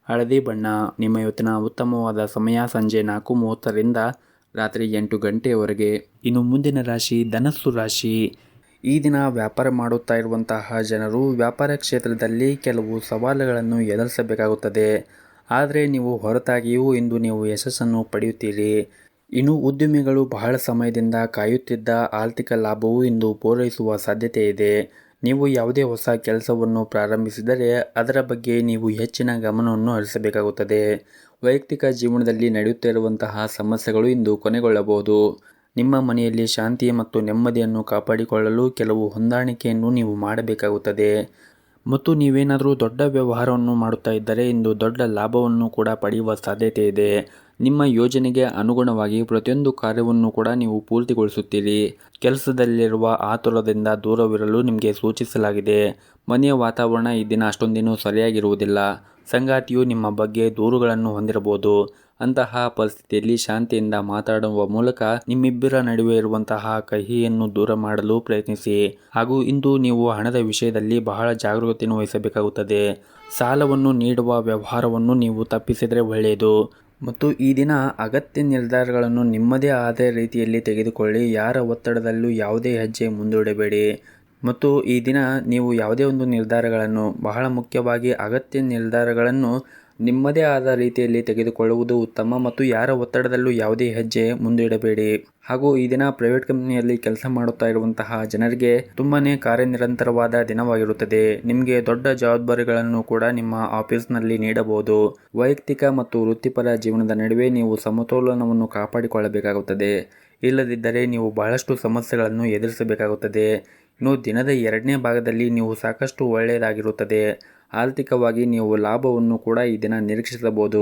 ಹಳದಿ ಬಣ್ಣ. ನಿಮ್ಮ ಇವತ್ತಿನ ಉತ್ತಮವಾದ ಸಮಯ ಸಂಜೆ 4:30 ರಿಂದ ರಾತ್ರಿ 8 ಗಂಟೆಯವರೆಗೆ. ಇನ್ನು ಮುಂದಿನ ರಾಶಿ ಧನಸ್ಸು ರಾಶಿ. ಈ ದಿನ ವ್ಯಾಪಾರ ಮಾಡುತ್ತಾ ಇರುವಂತಹ ಜನರು ವ್ಯಾಪಾರ ಕ್ಷೇತ್ರದಲ್ಲಿ ಕೆಲವು ಸವಾಲುಗಳನ್ನು ಎದುರಿಸಬೇಕಾಗುತ್ತದೆ. ಆದರೆ ನೀವು ಹೊರತಾಗಿಯೂ ಇಂದು ನೀವು ಯಶಸ್ಸನ್ನು ಪಡೆಯುತ್ತೀರಿ. ಇನ್ನು ಉದ್ಯಮಿಗಳು ಬಹಳ ಸಮಯದಿಂದ ಕಾಯುತ್ತಿದ್ದ ಆರ್ಥಿಕ ಲಾಭವು ಇಂದು ಪೂರೈಸುವ ಸಾಧ್ಯತೆ ಇದೆ. ನೀವು ಯಾವುದೇ ಹೊಸ ಕೆಲಸವನ್ನು ಪ್ರಾರಂಭಿಸಿದರೆ ಅದರ ಬಗ್ಗೆ ನೀವು ಹೆಚ್ಚಿನ ಗಮನವನ್ನು ಹರಿಸಬೇಕಾಗುತ್ತದೆ. ವೈಯಕ್ತಿಕ ಜೀವನದಲ್ಲಿ ನಡೆಯುತ್ತಿರುವಂತಹ ಸಮಸ್ಯೆಗಳು ಇಂದು ಕೊನೆಗೊಳ್ಳಬಹುದು. ನಿಮ್ಮ ಮನೆಯಲ್ಲಿ ಶಾಂತಿ ಮತ್ತು ನೆಮ್ಮದಿಯನ್ನು ಕಾಪಾಡಿಕೊಳ್ಳಲು ಕೆಲವು ಹೊಂದಾಣಿಕೆಯನ್ನು ನೀವು ಮಾಡಬೇಕಾಗುತ್ತದೆ ಮತ್ತು ನೀವೇನಾದರೂ ದೊಡ್ಡ ವ್ಯವಹಾರವನ್ನು ಮಾಡುತ್ತಾ ಇದ್ದರೆ ಇಂದು ದೊಡ್ಡ ಲಾಭವನ್ನು ಕೂಡ ಪಡೆಯುವ ಸಾಧ್ಯತೆ ಇದೆ. ನಿಮ್ಮ ಯೋಜನೆಗೆ ಅನುಗುಣವಾಗಿ ಪ್ರತಿಯೊಂದು ಕಾರ್ಯವನ್ನು ಕೂಡ ನೀವು ಪೂರ್ತಿಗೊಳಿಸುತ್ತೀರಿ. ಕೆಲಸದಲ್ಲಿರುವ ಆತುರದಿಂದ ದೂರವಿರಲು ನಿಮಗೆ ಸೂಚಿಸಲಾಗಿದೆ. ಮನೆಯ ವಾತಾವರಣ ಈ ದಿನ ಅಷ್ಟೊಂದೇನೂ ಸರಿಯಾಗಿರುವುದಿಲ್ಲ. ಸಂಗಾತಿಯು ನಿಮ್ಮ ಬಗ್ಗೆ ದೂರುಗಳನ್ನು ಹೊಂದಿರಬಹುದು. ಅಂತಹ ಪರಿಸ್ಥಿತಿಯಲ್ಲಿ ಶಾಂತಿಯಿಂದ ಮಾತಾಡುವ ಮೂಲಕ ನಿಮ್ಮಿಬ್ಬರ ನಡುವೆ ಇರುವಂತಹ ಕಹಿಯನ್ನು ದೂರ ಮಾಡಲು ಪ್ರಯತ್ನಿಸಿ. ಹಾಗೂ ಇಂದು ನೀವು ಹಣದ ವಿಷಯದಲ್ಲಿ ಬಹಳ ಜಾಗರೂಕತೆಯನ್ನು ವಹಿಸಬೇಕಾಗುತ್ತದೆ. ಸಾಲವನ್ನು ನೀಡುವ ವ್ಯವಹಾರವನ್ನು ನೀವು ತಪ್ಪಿಸಿದರೆ ಒಳ್ಳೆಯದು ಮತ್ತು ಈ ದಿನ ಅಗತ್ಯ ನಿರ್ಧಾರಗಳನ್ನು ನಿಮ್ಮದೇ ಆದ ರೀತಿಯಲ್ಲಿ ತೆಗೆದುಕೊಳ್ಳಿ. ಯಾರ ಒತ್ತಡದಲ್ಲೂ ಯಾವುದೇ ಹೆಜ್ಜೆ ಮುಂದೂಡಬೇಡಿ ಮತ್ತು ಈ ದಿನ ನೀವು ಯಾವುದೇ ಒಂದು ನಿರ್ಧಾರಗಳನ್ನು ಬಹಳ ಮುಖ್ಯವಾಗಿ ಅಗತ್ಯ ನಿರ್ಧಾರಗಳನ್ನು ನಿಮ್ಮದೇ ಆದ ರೀತಿಯಲ್ಲಿ ತೆಗೆದುಕೊಳ್ಳುವುದು ಉತ್ತಮ ಮತ್ತು ಯಾರ ಒತ್ತಡದಲ್ಲೂ ಯಾವುದೇ ಹೆಜ್ಜೆ ಮುಂದಿಡಬೇಡಿ. ಹಾಗೂ ಈ ದಿನ ಪ್ರೈವೇಟ್ ಕಂಪನಿಯಲ್ಲಿ ಕೆಲಸ ಮಾಡುತ್ತಾ ಇರುವಂತಹ ಜನರಿಗೆ ತುಂಬಾನೇ ಕಾರ್ಯನಿರಂತರವಾದ ದಿನವಾಗಿರುತ್ತದೆ. ನಿಮಗೆ ದೊಡ್ಡ ಜವಾಬ್ದಾರಿಗಳನ್ನು ಕೂಡ ನಿಮ್ಮ ಆಫೀಸ್ನಲ್ಲಿ ನೀಡಬಹುದು. ವೈಯಕ್ತಿಕ ಮತ್ತು ವೃತ್ತಿಪರ ಜೀವನದ ನಡುವೆ ನೀವು ಸಮತೋಲನವನ್ನು ಕಾಪಾಡಿಕೊಳ್ಳಬೇಕಾಗುತ್ತದೆ. ಇಲ್ಲದಿದ್ದರೆ ನೀವು ಬಹಳಷ್ಟು ಸಮಸ್ಯೆಗಳನ್ನು ಎದುರಿಸಬೇಕಾಗುತ್ತದೆ. ಇನ್ನು ದಿನದ 2ನೇ ಭಾಗದಲ್ಲಿ ನೀವು ಸಾಕಷ್ಟು ಒಳ್ಳೆಯದಾಗಿರುತ್ತದೆ. ಆರ್ಥಿಕವಾಗಿ ನೀವು ಲಾಭವನ್ನು ಕೂಡ ಈ ದಿನ ನಿರೀಕ್ಷಿಸಬಹುದು.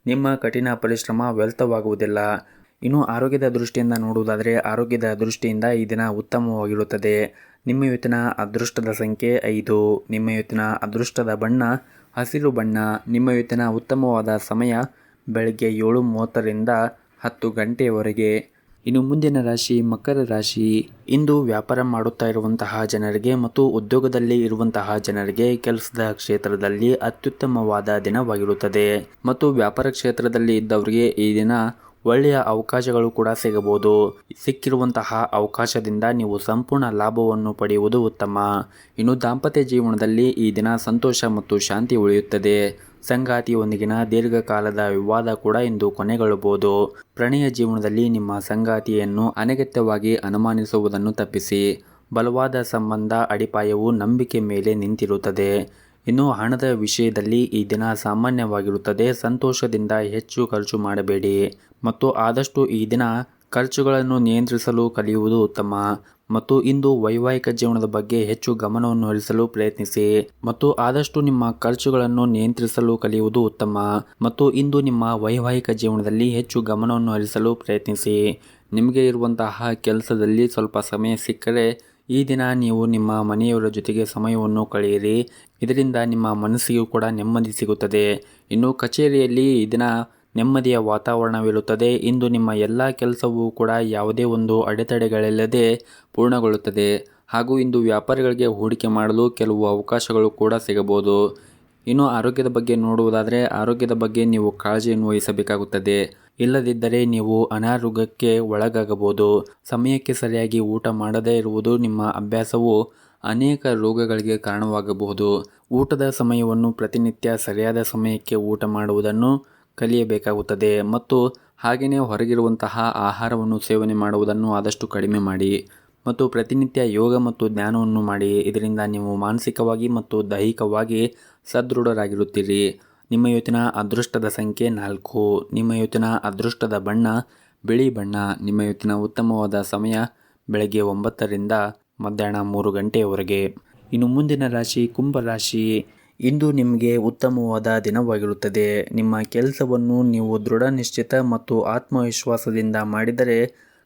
ನಿಮ್ಮ ಕಠಿಣ ಪರಿಶ್ರಮ ವ್ಯರ್ಥವಾಗುವುದಿಲ್ಲ. ಇನ್ನು ಆರೋಗ್ಯದ ದೃಷ್ಟಿಯಿಂದ ನೋಡುವುದಾದರೆ ಆರೋಗ್ಯದ ದೃಷ್ಟಿಯಿಂದ ಈ ದಿನ ಉತ್ತಮವಾಗಿರುತ್ತದೆ. ನಿಮ್ಮ ಇವತ್ತಿನ ಅದೃಷ್ಟದ ಸಂಖ್ಯೆ 5. ನಿಮ್ಮ ಇವತ್ತಿನ ಅದೃಷ್ಟದ ಬಣ್ಣ ಹಸಿರು ಬಣ್ಣ. ನಿಮ್ಮ ಇವತ್ತಿನ ಉತ್ತಮವಾದ ಸಮಯ ಬೆಳಗ್ಗೆ 7:30ರಿಂದ 10 ಗಂಟೆಯವರೆಗೆ. ಇನ್ನು ಮುಂದಿನ ರಾಶಿ ಮಕರ ರಾಶಿ. ಇಂದು ವ್ಯಾಪಾರ ಮಾಡುತ್ತಾ ಇರುವಂತಹ ಜನರಿಗೆ ಮತ್ತು ಉದ್ಯೋಗದಲ್ಲಿ ಇರುವಂತಹ ಜನರಿಗೆ ಕೆಲಸದ ಕ್ಷೇತ್ರದಲ್ಲಿ ಅತ್ಯುತ್ತಮವಾದ ದಿನವಾಗಿರುತ್ತದೆ ಮತ್ತು ವ್ಯಾಪಾರ ಕ್ಷೇತ್ರದಲ್ಲಿ ಇದ್ದವರಿಗೆ ಈ ದಿನ ಒಳ್ಳೆಯ ಅವಕಾಶಗಳು ಕೂಡ ಸಿಗಬಹುದು. ಸಿಕ್ಕಿರುವಂತಹ ಅವಕಾಶದಿಂದ ನೀವು ಸಂಪೂರ್ಣ ಲಾಭವನ್ನು ಪಡೆಯುವುದು ಉತ್ತಮ. ಇನ್ನು ದಾಂಪತ್ಯ ಜೀವನದಲ್ಲಿ ಈ ದಿನ ಸಂತೋಷ ಮತ್ತು ಶಾಂತಿ ಉಳಿಯುತ್ತದೆ. ಸಂಗಾತಿಯೊಂದಿಗಿನ ದೀರ್ಘಕಾಲದ ವಿವಾದ ಕೂಡ ಇಂದು ಕೊನೆಗೊಳ್ಳಬಹುದು. ಪ್ರಣಯ ಜೀವನದಲ್ಲಿ ನಿಮ್ಮ ಸಂಗಾತಿಯನ್ನು ಅನಗತ್ಯವಾಗಿ ಅನುಮಾನಿಸುವುದನ್ನು ತಪ್ಪಿಸಿ. ಬಲವಾದ ಸಂಬಂಧ ಅಡಿಪಾಯವು ನಂಬಿಕೆ ಮೇಲೆ ನಿಂತಿರುತ್ತದೆ. ಇನ್ನು ಹಣದ ವಿಷಯದಲ್ಲಿ ಈ ದಿನ ಸಾಮಾನ್ಯವಾಗಿರುತ್ತದೆ. ಸಂತೋಷದಿಂದ ಹೆಚ್ಚು ಖರ್ಚು ಮಾಡಬೇಡಿ ಮತ್ತು ಆದಷ್ಟು ಈ ದಿನ ಖರ್ಚುಗಳನ್ನು ನಿಯಂತ್ರಿಸಲು ಕಲಿಯುವುದು ಉತ್ತಮ. ಮತ್ತು ಇಂದು ವೈವಾಹಿಕ ಜೀವನದ ಬಗ್ಗೆ ಹೆಚ್ಚು ಗಮನವನ್ನು ಹರಿಸಲು ಪ್ರಯತ್ನಿಸಿ ಮತ್ತು ಆದಷ್ಟು ನಿಮ್ಮ ಖರ್ಚುಗಳನ್ನು ನಿಯಂತ್ರಿಸಲು ಕಲಿಯುವುದು ಉತ್ತಮ. ಮತ್ತು ಇಂದು ನಿಮ್ಮ ವೈವಾಹಿಕ ಜೀವನದಲ್ಲಿ ಹೆಚ್ಚು ಗಮನವನ್ನು ಹರಿಸಲು ಪ್ರಯತ್ನಿಸಿ. ನಿಮಗೆ ಇರುವಂತಹ ಕೆಲಸದಲ್ಲಿ ಸ್ವಲ್ಪ ಸಮಯ ಸಿಕ್ಕರೆ ಈ ದಿನ ನೀವು ನಿಮ್ಮ ಮನೆಯವರ ಜೊತೆಗೆ ಸಮಯವನ್ನು ಕಳೆಯಿರಿ. ಇದರಿಂದ ನಿಮ್ಮ ಮನಸ್ಸಿಗೂ ಕೂಡ ನೆಮ್ಮದಿ ಸಿಗುತ್ತದೆ. ಇನ್ನು ಕಚೇರಿಯಲ್ಲಿ ಈ ದಿನ ನೆಮ್ಮದಿಯ ವಾತಾವರಣವಿರುತ್ತದೆ. ಇಂದು ನಿಮ್ಮ ಎಲ್ಲ ಕೆಲಸವೂ ಕೂಡ ಯಾವುದೇ ಒಂದು ಅಡೆತಡೆಗಳಿಲ್ಲದೆ ಪೂರ್ಣಗೊಳ್ಳುತ್ತದೆ. ಹಾಗೂ ಇಂದು ವ್ಯಾಪಾರಿಗಳಿಗೆ ಹೂಡಿಕೆ ಮಾಡಲು ಕೆಲವು ಅವಕಾಶಗಳು ಕೂಡ ಸಿಗಬಹುದು. ಇನ್ನು ಆರೋಗ್ಯದ ಬಗ್ಗೆ ನೋಡುವುದಾದರೆ ಆರೋಗ್ಯದ ಬಗ್ಗೆ ನೀವು ಕಾಳಜಿಯನ್ನು ವಹಿಸಬೇಕಾಗುತ್ತದೆ. ಇಲ್ಲದಿದ್ದರೆ ನೀವು ಅನಾರೋಗ್ಯಕ್ಕೆ ಒಳಗಾಗಬಹುದು. ಸಮಯಕ್ಕೆ ಸರಿಯಾಗಿ ಊಟ ಮಾಡದೇ ಇರುವುದು ನಿಮ್ಮ ಅಭ್ಯಾಸವು ಅನೇಕ ರೋಗಗಳಿಗೆ ಕಾರಣವಾಗಬಹುದು. ಊಟದ ಸಮಯವನ್ನು ಪ್ರತಿನಿತ್ಯ ಸರಿಯಾದ ಸಮಯಕ್ಕೆ ಊಟ ಮಾಡುವುದನ್ನು ಕಲಿಯಬೇಕಾಗುತ್ತದೆ ಮತ್ತು ಹಾಗೆಯೇ ಹೊರಗಿರುವಂತಹ ಆಹಾರವನ್ನು ಸೇವನೆ ಮಾಡುವುದನ್ನು ಆದಷ್ಟು ಕಡಿಮೆ ಮಾಡಿ ಮತ್ತು ಪ್ರತಿನಿತ್ಯ ಯೋಗ ಮತ್ತು ಧ್ಯಾನವನ್ನು ಮಾಡಿ. ಇದರಿಂದ ನೀವು ಮಾನಸಿಕವಾಗಿ ಮತ್ತು ದೈಹಿಕವಾಗಿ ಸದೃಢರಾಗಿರುತ್ತೀರಿ. ನಿಮ್ಮ ಇವತ್ತಿನ ಅದೃಷ್ಟದ ಸಂಖ್ಯೆ 4. ನಿಮ್ಮ ಇವತ್ತಿನ ಅದೃಷ್ಟದ ಬಣ್ಣ ಬಿಳಿ ಬಣ್ಣ. ನಿಮ್ಮ ಇವತ್ತಿನ ಉತ್ತಮವಾದ ಸಮಯ ಬೆಳಗ್ಗೆ 9ರಿಂದ ಮಧ್ಯಾಹ್ನ 3 ಗಂಟೆಯವರೆಗೆ. ಇನ್ನು ಮುಂದಿನ ರಾಶಿ ಕುಂಭರಾಶಿ. ಇಂದು ನಿಮಗೆ ಉತ್ತಮವಾದ ದಿನವಾಗಿರುತ್ತದೆ. ನಿಮ್ಮ ಕೆಲಸವನ್ನು ನೀವು ದೃಢ ನಿಶ್ಚಿತ ಮತ್ತು ಆತ್ಮವಿಶ್ವಾಸದಿಂದ ಮಾಡಿದರೆ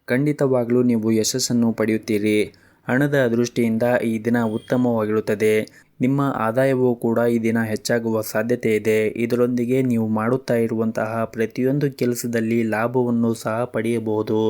ಖಂಡಿತವಾಗಲೂ ನೀವು ಯಶಸ್ಸನ್ನು ಪಡೆಯುತ್ತೀರಿ. ಹಣದ ದೃಷ್ಟಿಯಿಂದ ಈ ದಿನ ಉತ್ತಮವಾಗಿರುತ್ತದೆ. ನಿಮ್ಮ ಆದಾಯವೂ ಕೂಡ ಈ ದಿನ ಹೆಚ್ಚಾಗುವ ಸಾಧ್ಯತೆ ಇದೆ. ಇದರೊಂದಿಗೆ ನೀವು ಮಾಡುತ್ತಾ ಇರುವಂತಹ ಪ್ರತಿಯೊಂದು ಕೆಲಸದಲ್ಲಿ ಲಾಭವನ್ನು ಸಹ ಪಡೆಯಬಹುದು.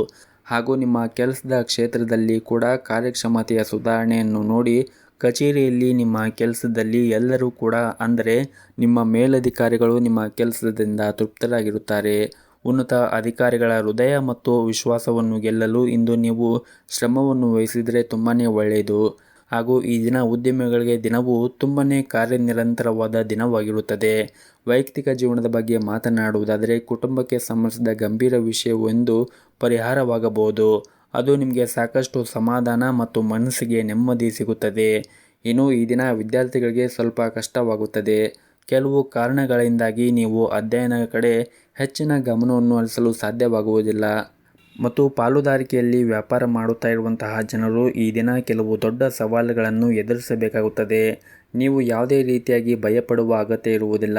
ಹಾಗೂ ನಿಮ್ಮ ಕೆಲಸದ ಕ್ಷೇತ್ರದಲ್ಲಿ ಕೂಡ ಕಾರ್ಯಕ್ಷಮತೆಯ ಸುಧಾರಣೆಯನ್ನು ನೋಡಿ ಕಚೇರಿಯಲ್ಲಿ ನಿಮ್ಮ ಕೆಲಸದಲ್ಲಿ ಎಲ್ಲರೂ ಕೂಡ ಅಂದರೆ ನಿಮ್ಮ ಮೇಲಧಿಕಾರಿಗಳು ನಿಮ್ಮ ಕೆಲಸದಿಂದ ತೃಪ್ತರಾಗಿರುತ್ತಾರೆ. ಉನ್ನತ ಅಧಿಕಾರಿಗಳ ಹೃದಯ ಮತ್ತು ವಿಶ್ವಾಸವನ್ನು ಗೆಲ್ಲಲು ಇಂದು ನೀವು ಶ್ರಮವನ್ನು ವಹಿಸಿದರೆ ತುಂಬಾ ಒಳ್ಳೆಯದು. ಹಾಗೂ ಈ ದಿನ ಉದ್ಯಮಿಗಳಿಗೆ ದಿನವೂ ತುಂಬಾ ಕಾರ್ಯನಿರಂತರವಾದ ದಿನವಾಗಿರುತ್ತದೆ. ವೈಯಕ್ತಿಕ ಜೀವನದ ಬಗ್ಗೆ ಮಾತನಾಡುವುದಾದರೆ ಕುಟುಂಬಕ್ಕೆ ಸಂಬಂಧಿಸಿದ ಗಂಭೀರ ವಿಷಯವೊಂದು ಪರಿಹಾರವಾಗಬಹುದು. ಅದು ನಿಮಗೆ ಸಾಕಷ್ಟು ಸಮಾಧಾನ ಮತ್ತು ಮನಸ್ಸಿಗೆ ನೆಮ್ಮದಿ ಸಿಗುತ್ತದೆ. ಇನ್ನು ಈ ದಿನ ವಿದ್ಯಾರ್ಥಿಗಳಿಗೆ ಸ್ವಲ್ಪ ಕಷ್ಟವಾಗುತ್ತದೆ. ಕೆಲವು ಕಾರಣಗಳಿಂದಾಗಿ ನೀವು ಅಧ್ಯಯನದ ಕಡೆ ಹೆಚ್ಚಿನ ಗಮನವನ್ನು ಹರಿಸಲು ಸಾಧ್ಯವಾಗುವುದಿಲ್ಲ. ಮತ್ತು ಪಾಲುದಾರಿಕೆಯಲ್ಲಿ ವ್ಯಾಪಾರ ಮಾಡುತ್ತಾ ಇರುವಂತಹ ಜನರು ಈ ದಿನ ಕೆಲವು ದೊಡ್ಡ ಸವಾಲುಗಳನ್ನು ಎದುರಿಸಬೇಕಾಗುತ್ತದೆ. ನೀವು ಯಾವುದೇ ರೀತಿಯಾಗಿ ಭಯಪಡುವ ಅಗತ್ಯ ಇರುವುದಿಲ್ಲ.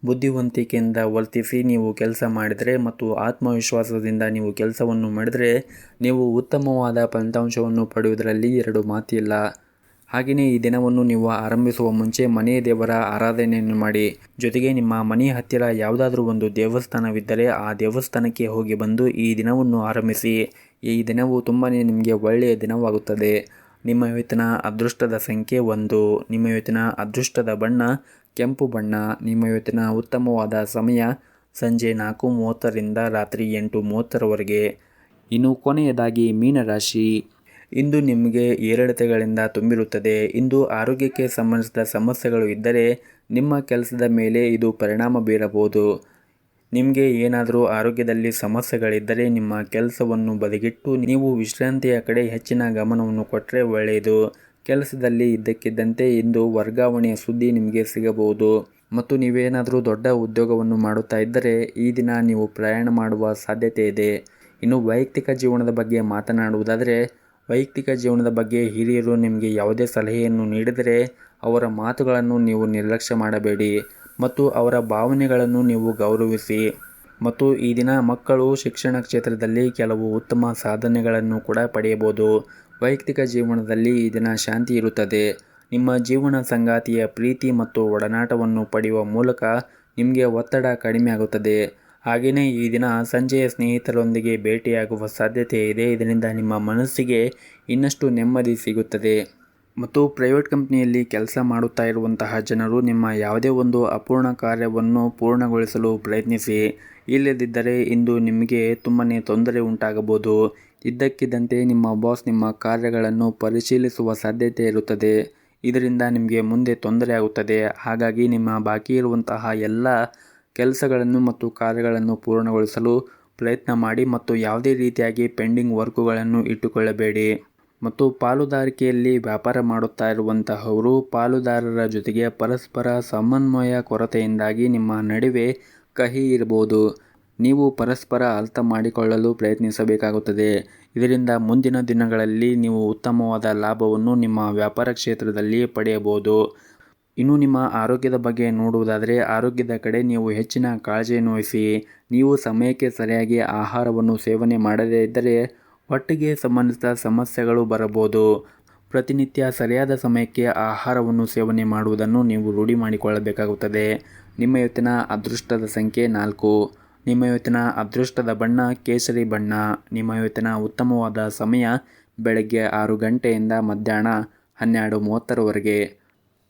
ಬುದ್ಧಿವಂತಿಕೆಯಿಂದ ವರ್ತಿಸಿ ನೀವು ಕೆಲಸ ಮಾಡಿದರೆ ಮತ್ತು ಆತ್ಮವಿಶ್ವಾಸದಿಂದ ನೀವು ಕೆಲಸವನ್ನು ಮಾಡಿದರೆ ನೀವು ಉತ್ತಮವಾದ ಫಲಿತಾಂಶವನ್ನು ಪಡೆಯುವುದರಲ್ಲಿ ಎರಡು ಮಾತಿಲ್ಲ. ಹಾಗೆಯೇ ಈ ದಿನವನ್ನು ನೀವು ಆರಂಭಿಸುವ ಮುಂಚೆ ಮನೆಯ ದೇವರ ಆರಾಧನೆಯನ್ನು ಮಾಡಿ. ಜೊತೆಗೆ ನಿಮ್ಮ ಮನೆಯ ಹತ್ತಿರ ಯಾವುದಾದ್ರೂ ಒಂದು ದೇವಸ್ಥಾನವಿದ್ದರೆ ಆ ದೇವಸ್ಥಾನಕ್ಕೆ ಹೋಗಿ ಬಂದು ಈ ದಿನವನ್ನು ಆರಂಭಿಸಿ. ಈ ದಿನವು ತುಂಬಾ ನಿಮಗೆ ಒಳ್ಳೆಯ ದಿನವಾಗುತ್ತದೆ. ನಿಮ್ಮ ಇವತ್ತಿನ ಅದೃಷ್ಟದ ಸಂಖ್ಯೆ 1. ನಿಮ್ಮ ಇವತ್ತಿನ ಅದೃಷ್ಟದ ಬಣ್ಣ ಕೆಂಪು ಬಣ್ಣ. ನಿಮ್ಮ ಇವತ್ತಿನ ಉತ್ತಮವಾದ ಸಮಯ ಸಂಜೆ 4:30ರಿಂದ ರಾತ್ರಿ 8:30ರವರೆಗೆ. ಇನ್ನು ಕೊನೆಯದಾಗಿ ಮೀನರಾಶಿ. ಇಂದು ನಿಮಗೆ ಏರಿಳಿತಗಳಿಂದ ತುಂಬಿರುತ್ತದೆ. ಇಂದು ಆರೋಗ್ಯಕ್ಕೆ ಸಂಬಂಧಿಸಿದ ಸಮಸ್ಯೆಗಳು ಇದ್ದರೆ ನಿಮ್ಮ ಕೆಲಸದ ಮೇಲೆ ಇದು ಪರಿಣಾಮ ಬೀರಬಹುದು. ನಿಮಗೆ ಏನಾದರೂ ಆರೋಗ್ಯದಲ್ಲಿ ಸಮಸ್ಯೆಗಳಿದ್ದರೆ ನಿಮ್ಮ ಕೆಲಸವನ್ನು ಬದಿಗಿಟ್ಟು ನೀವು ವಿಶ್ರಾಂತಿಯ ಕಡೆ ಹೆಚ್ಚಿನ ಗಮನವನ್ನು ಕೊಟ್ಟರೆ ಒಳ್ಳೆಯದು. ಕೆಲಸದಲ್ಲಿ ಇದ್ದಕ್ಕಿದ್ದಂತೆ ಇಂದು ವರ್ಗಾವಣೆಯ ಸುದ್ದಿ ನಿಮಗೆ ಸಿಗಬಹುದು. ಮತ್ತು ನೀವೇನಾದರೂ ದೊಡ್ಡ ಉದ್ಯೋಗವನ್ನು ಮಾಡುತ್ತಾ ಇದ್ದರೆ ಈ ದಿನ ನೀವು ಪ್ರಯಾಣ ಮಾಡುವ ಸಾಧ್ಯತೆ ಇದೆ. ಇನ್ನು ವೈಯಕ್ತಿಕ ಜೀವನದ ಬಗ್ಗೆ ಮಾತನಾಡುವುದಾದರೆ ವೈಯಕ್ತಿಕ ಜೀವನದ ಬಗ್ಗೆ ಹಿರಿಯರು ನಿಮಗೆ ಯಾವುದೇ ಸಲಹೆಯನ್ನು ನೀಡಿದರೆ ಅವರ ಮಾತುಗಳನ್ನು ನೀವು ನಿರ್ಲಕ್ಷ್ಯ ಮಾಡಬೇಡಿ ಮತ್ತು ಅವರ ಭಾವನೆಗಳನ್ನು ನೀವು ಗೌರವಿಸಿ. ಮತ್ತು ಈ ದಿನ ಮಕ್ಕಳು ಶಿಕ್ಷಣ ಕ್ಷೇತ್ರದಲ್ಲಿ ಕೆಲವು ಉತ್ತಮ ಸಾಧನೆಗಳನ್ನು ಕೂಡ ಪಡೆಯಬಹುದು. ವೈಯಕ್ತಿಕ ಜೀವನದಲ್ಲಿ ಈ ದಿನ ಶಾಂತಿ ಇರುತ್ತದೆ. ನಿಮ್ಮ ಜೀವನ ಸಂಗಾತಿಯ ಪ್ರೀತಿ ಮತ್ತು ಒಡನಾಟವನ್ನು ಪಡೆಯುವ ಮೂಲಕ ನಿಮಗೆ ಒತ್ತಡ ಕಡಿಮೆ ಆಗುತ್ತದೆ. ಹಾಗೆಯೇ ಈ ದಿನ ಸಂಜೆಯ ಸ್ನೇಹಿತರೊಂದಿಗೆ ಭೇಟಿಯಾಗುವ ಸಾಧ್ಯತೆ ಇದೆ. ಇದರಿಂದ ನಿಮ್ಮ ಮನಸ್ಸಿಗೆ ಇನ್ನಷ್ಟು ನೆಮ್ಮದಿ ಸಿಗುತ್ತದೆ. ಮತ್ತು ಪ್ರೈವೇಟ್ ಕಂಪನಿಯಲ್ಲಿ ಕೆಲಸ ಮಾಡುತ್ತಾ ಇರುವಂತಹ ಜನರು ನಿಮ್ಮ ಯಾವುದೇ ಒಂದು ಅಪೂರ್ಣ ಕಾರ್ಯವನ್ನು ಪೂರ್ಣಗೊಳಿಸಲು ಪ್ರಯತ್ನಿಸಿ. ಇಲ್ಲದಿದ್ದರೆ ಇಂದು ನಿಮಗೆ ತುಂಬಾ ತೊಂದರೆ ಉಂಟಾಗಬಹುದು. ಇದ್ದಕ್ಕಿದ್ದಂತೆ ನಿಮ್ಮ ಬಾಸ್ ನಿಮ್ಮ ಕಾರ್ಯಗಳನ್ನು ಪರಿಶೀಲಿಸುವ ಸಾಧ್ಯತೆ ಇರುತ್ತದೆ. ಇದರಿಂದ ನಿಮಗೆ ಮುಂದೆ ತೊಂದರೆ ಆಗುತ್ತದೆ. ಹಾಗಾಗಿ ನಿಮ್ಮ ಬಾಕಿ ಇರುವಂತಹ ಎಲ್ಲ ಕೆಲಸಗಳನ್ನು ಮತ್ತು ಕಾರ್ಯಗಳನ್ನು ಪೂರ್ಣಗೊಳಿಸಲು ಪ್ರಯತ್ನ ಮಾಡಿ ಮತ್ತು ಯಾವುದೇ ರೀತಿಯಾಗಿ ಪೆಂಡಿಂಗ್ ವರ್ಕುಗಳನ್ನು ಇಟ್ಟುಕೊಳ್ಳಬೇಡಿ. ಮತ್ತು ಪಾಲುದಾರಿಕೆಯಲ್ಲಿ ವ್ಯಾಪಾರ ಮಾಡುತ್ತಾ ಇರುವಂತಹವರು ಪಾಲುದಾರರ ಜೊತೆಗೆ ಪರಸ್ಪರ ಸಮನ್ವಯ ಕೊರತೆಯಿಂದಾಗಿ ನಿಮ್ಮ ನಡುವೆ ಕಹಿ ಇರಬಹುದು. ನೀವು ಪರಸ್ಪರ ಅರ್ಥ ಮಾಡಿಕೊಳ್ಳಲು ಪ್ರಯತ್ನಿಸಬೇಕಾಗುತ್ತದೆ. ಇದರಿಂದ ಮುಂದಿನ ದಿನಗಳಲ್ಲಿ ನೀವು ಉತ್ತಮವಾದ ಲಾಭವನ್ನು ನಿಮ್ಮ ವ್ಯಾಪಾರ ಕ್ಷೇತ್ರದಲ್ಲಿ ಪಡೆಯಬಹುದು. ಇನ್ನು ನಿಮ್ಮ ಆರೋಗ್ಯದ ಬಗ್ಗೆ ನೋಡುವುದಾದರೆ ಆರೋಗ್ಯದ ಕಡೆ ನೀವು ಹೆಚ್ಚಿನ ಕಾಳಜಿಯನ್ನು ವಹಿಸಿ. ನೀವು ಸಮಯಕ್ಕೆ ಸರಿಯಾಗಿ ಆಹಾರವನ್ನು ಸೇವನೆ ಮಾಡದೇ ಇದ್ದರೆ ಹೊಟ್ಟೆಗೆ ಸಂಬಂಧಿಸಿದ ಸಮಸ್ಯೆಗಳು ಬರಬಹುದು. ಪ್ರತಿನಿತ್ಯ ಸರಿಯಾದ ಸಮಯಕ್ಕೆ ಆಹಾರವನ್ನು ಸೇವನೆ ಮಾಡುವುದನ್ನು ನೀವು ರೂಢಿ ಮಾಡಿಕೊಳ್ಳಬೇಕಾಗುತ್ತದೆ. ನಿಮ್ಮ ಇವತ್ತಿನ ಅದೃಷ್ಟದ ಸಂಖ್ಯೆ 4. ನಿಮ್ಮ ಇವತ್ತಿನ ಅದೃಷ್ಟದ ಬಣ್ಣ ಕೇಸರಿ ಬಣ್ಣ. ನಿಮ್ಮ ಇವತ್ತಿನ ಉತ್ತಮವಾದ ಸಮಯ ಬೆಳಗ್ಗೆ 6 ಗಂಟೆಯಿಂದ ಮಧ್ಯಾಹ್ನ 12:30ರವರೆಗೆ.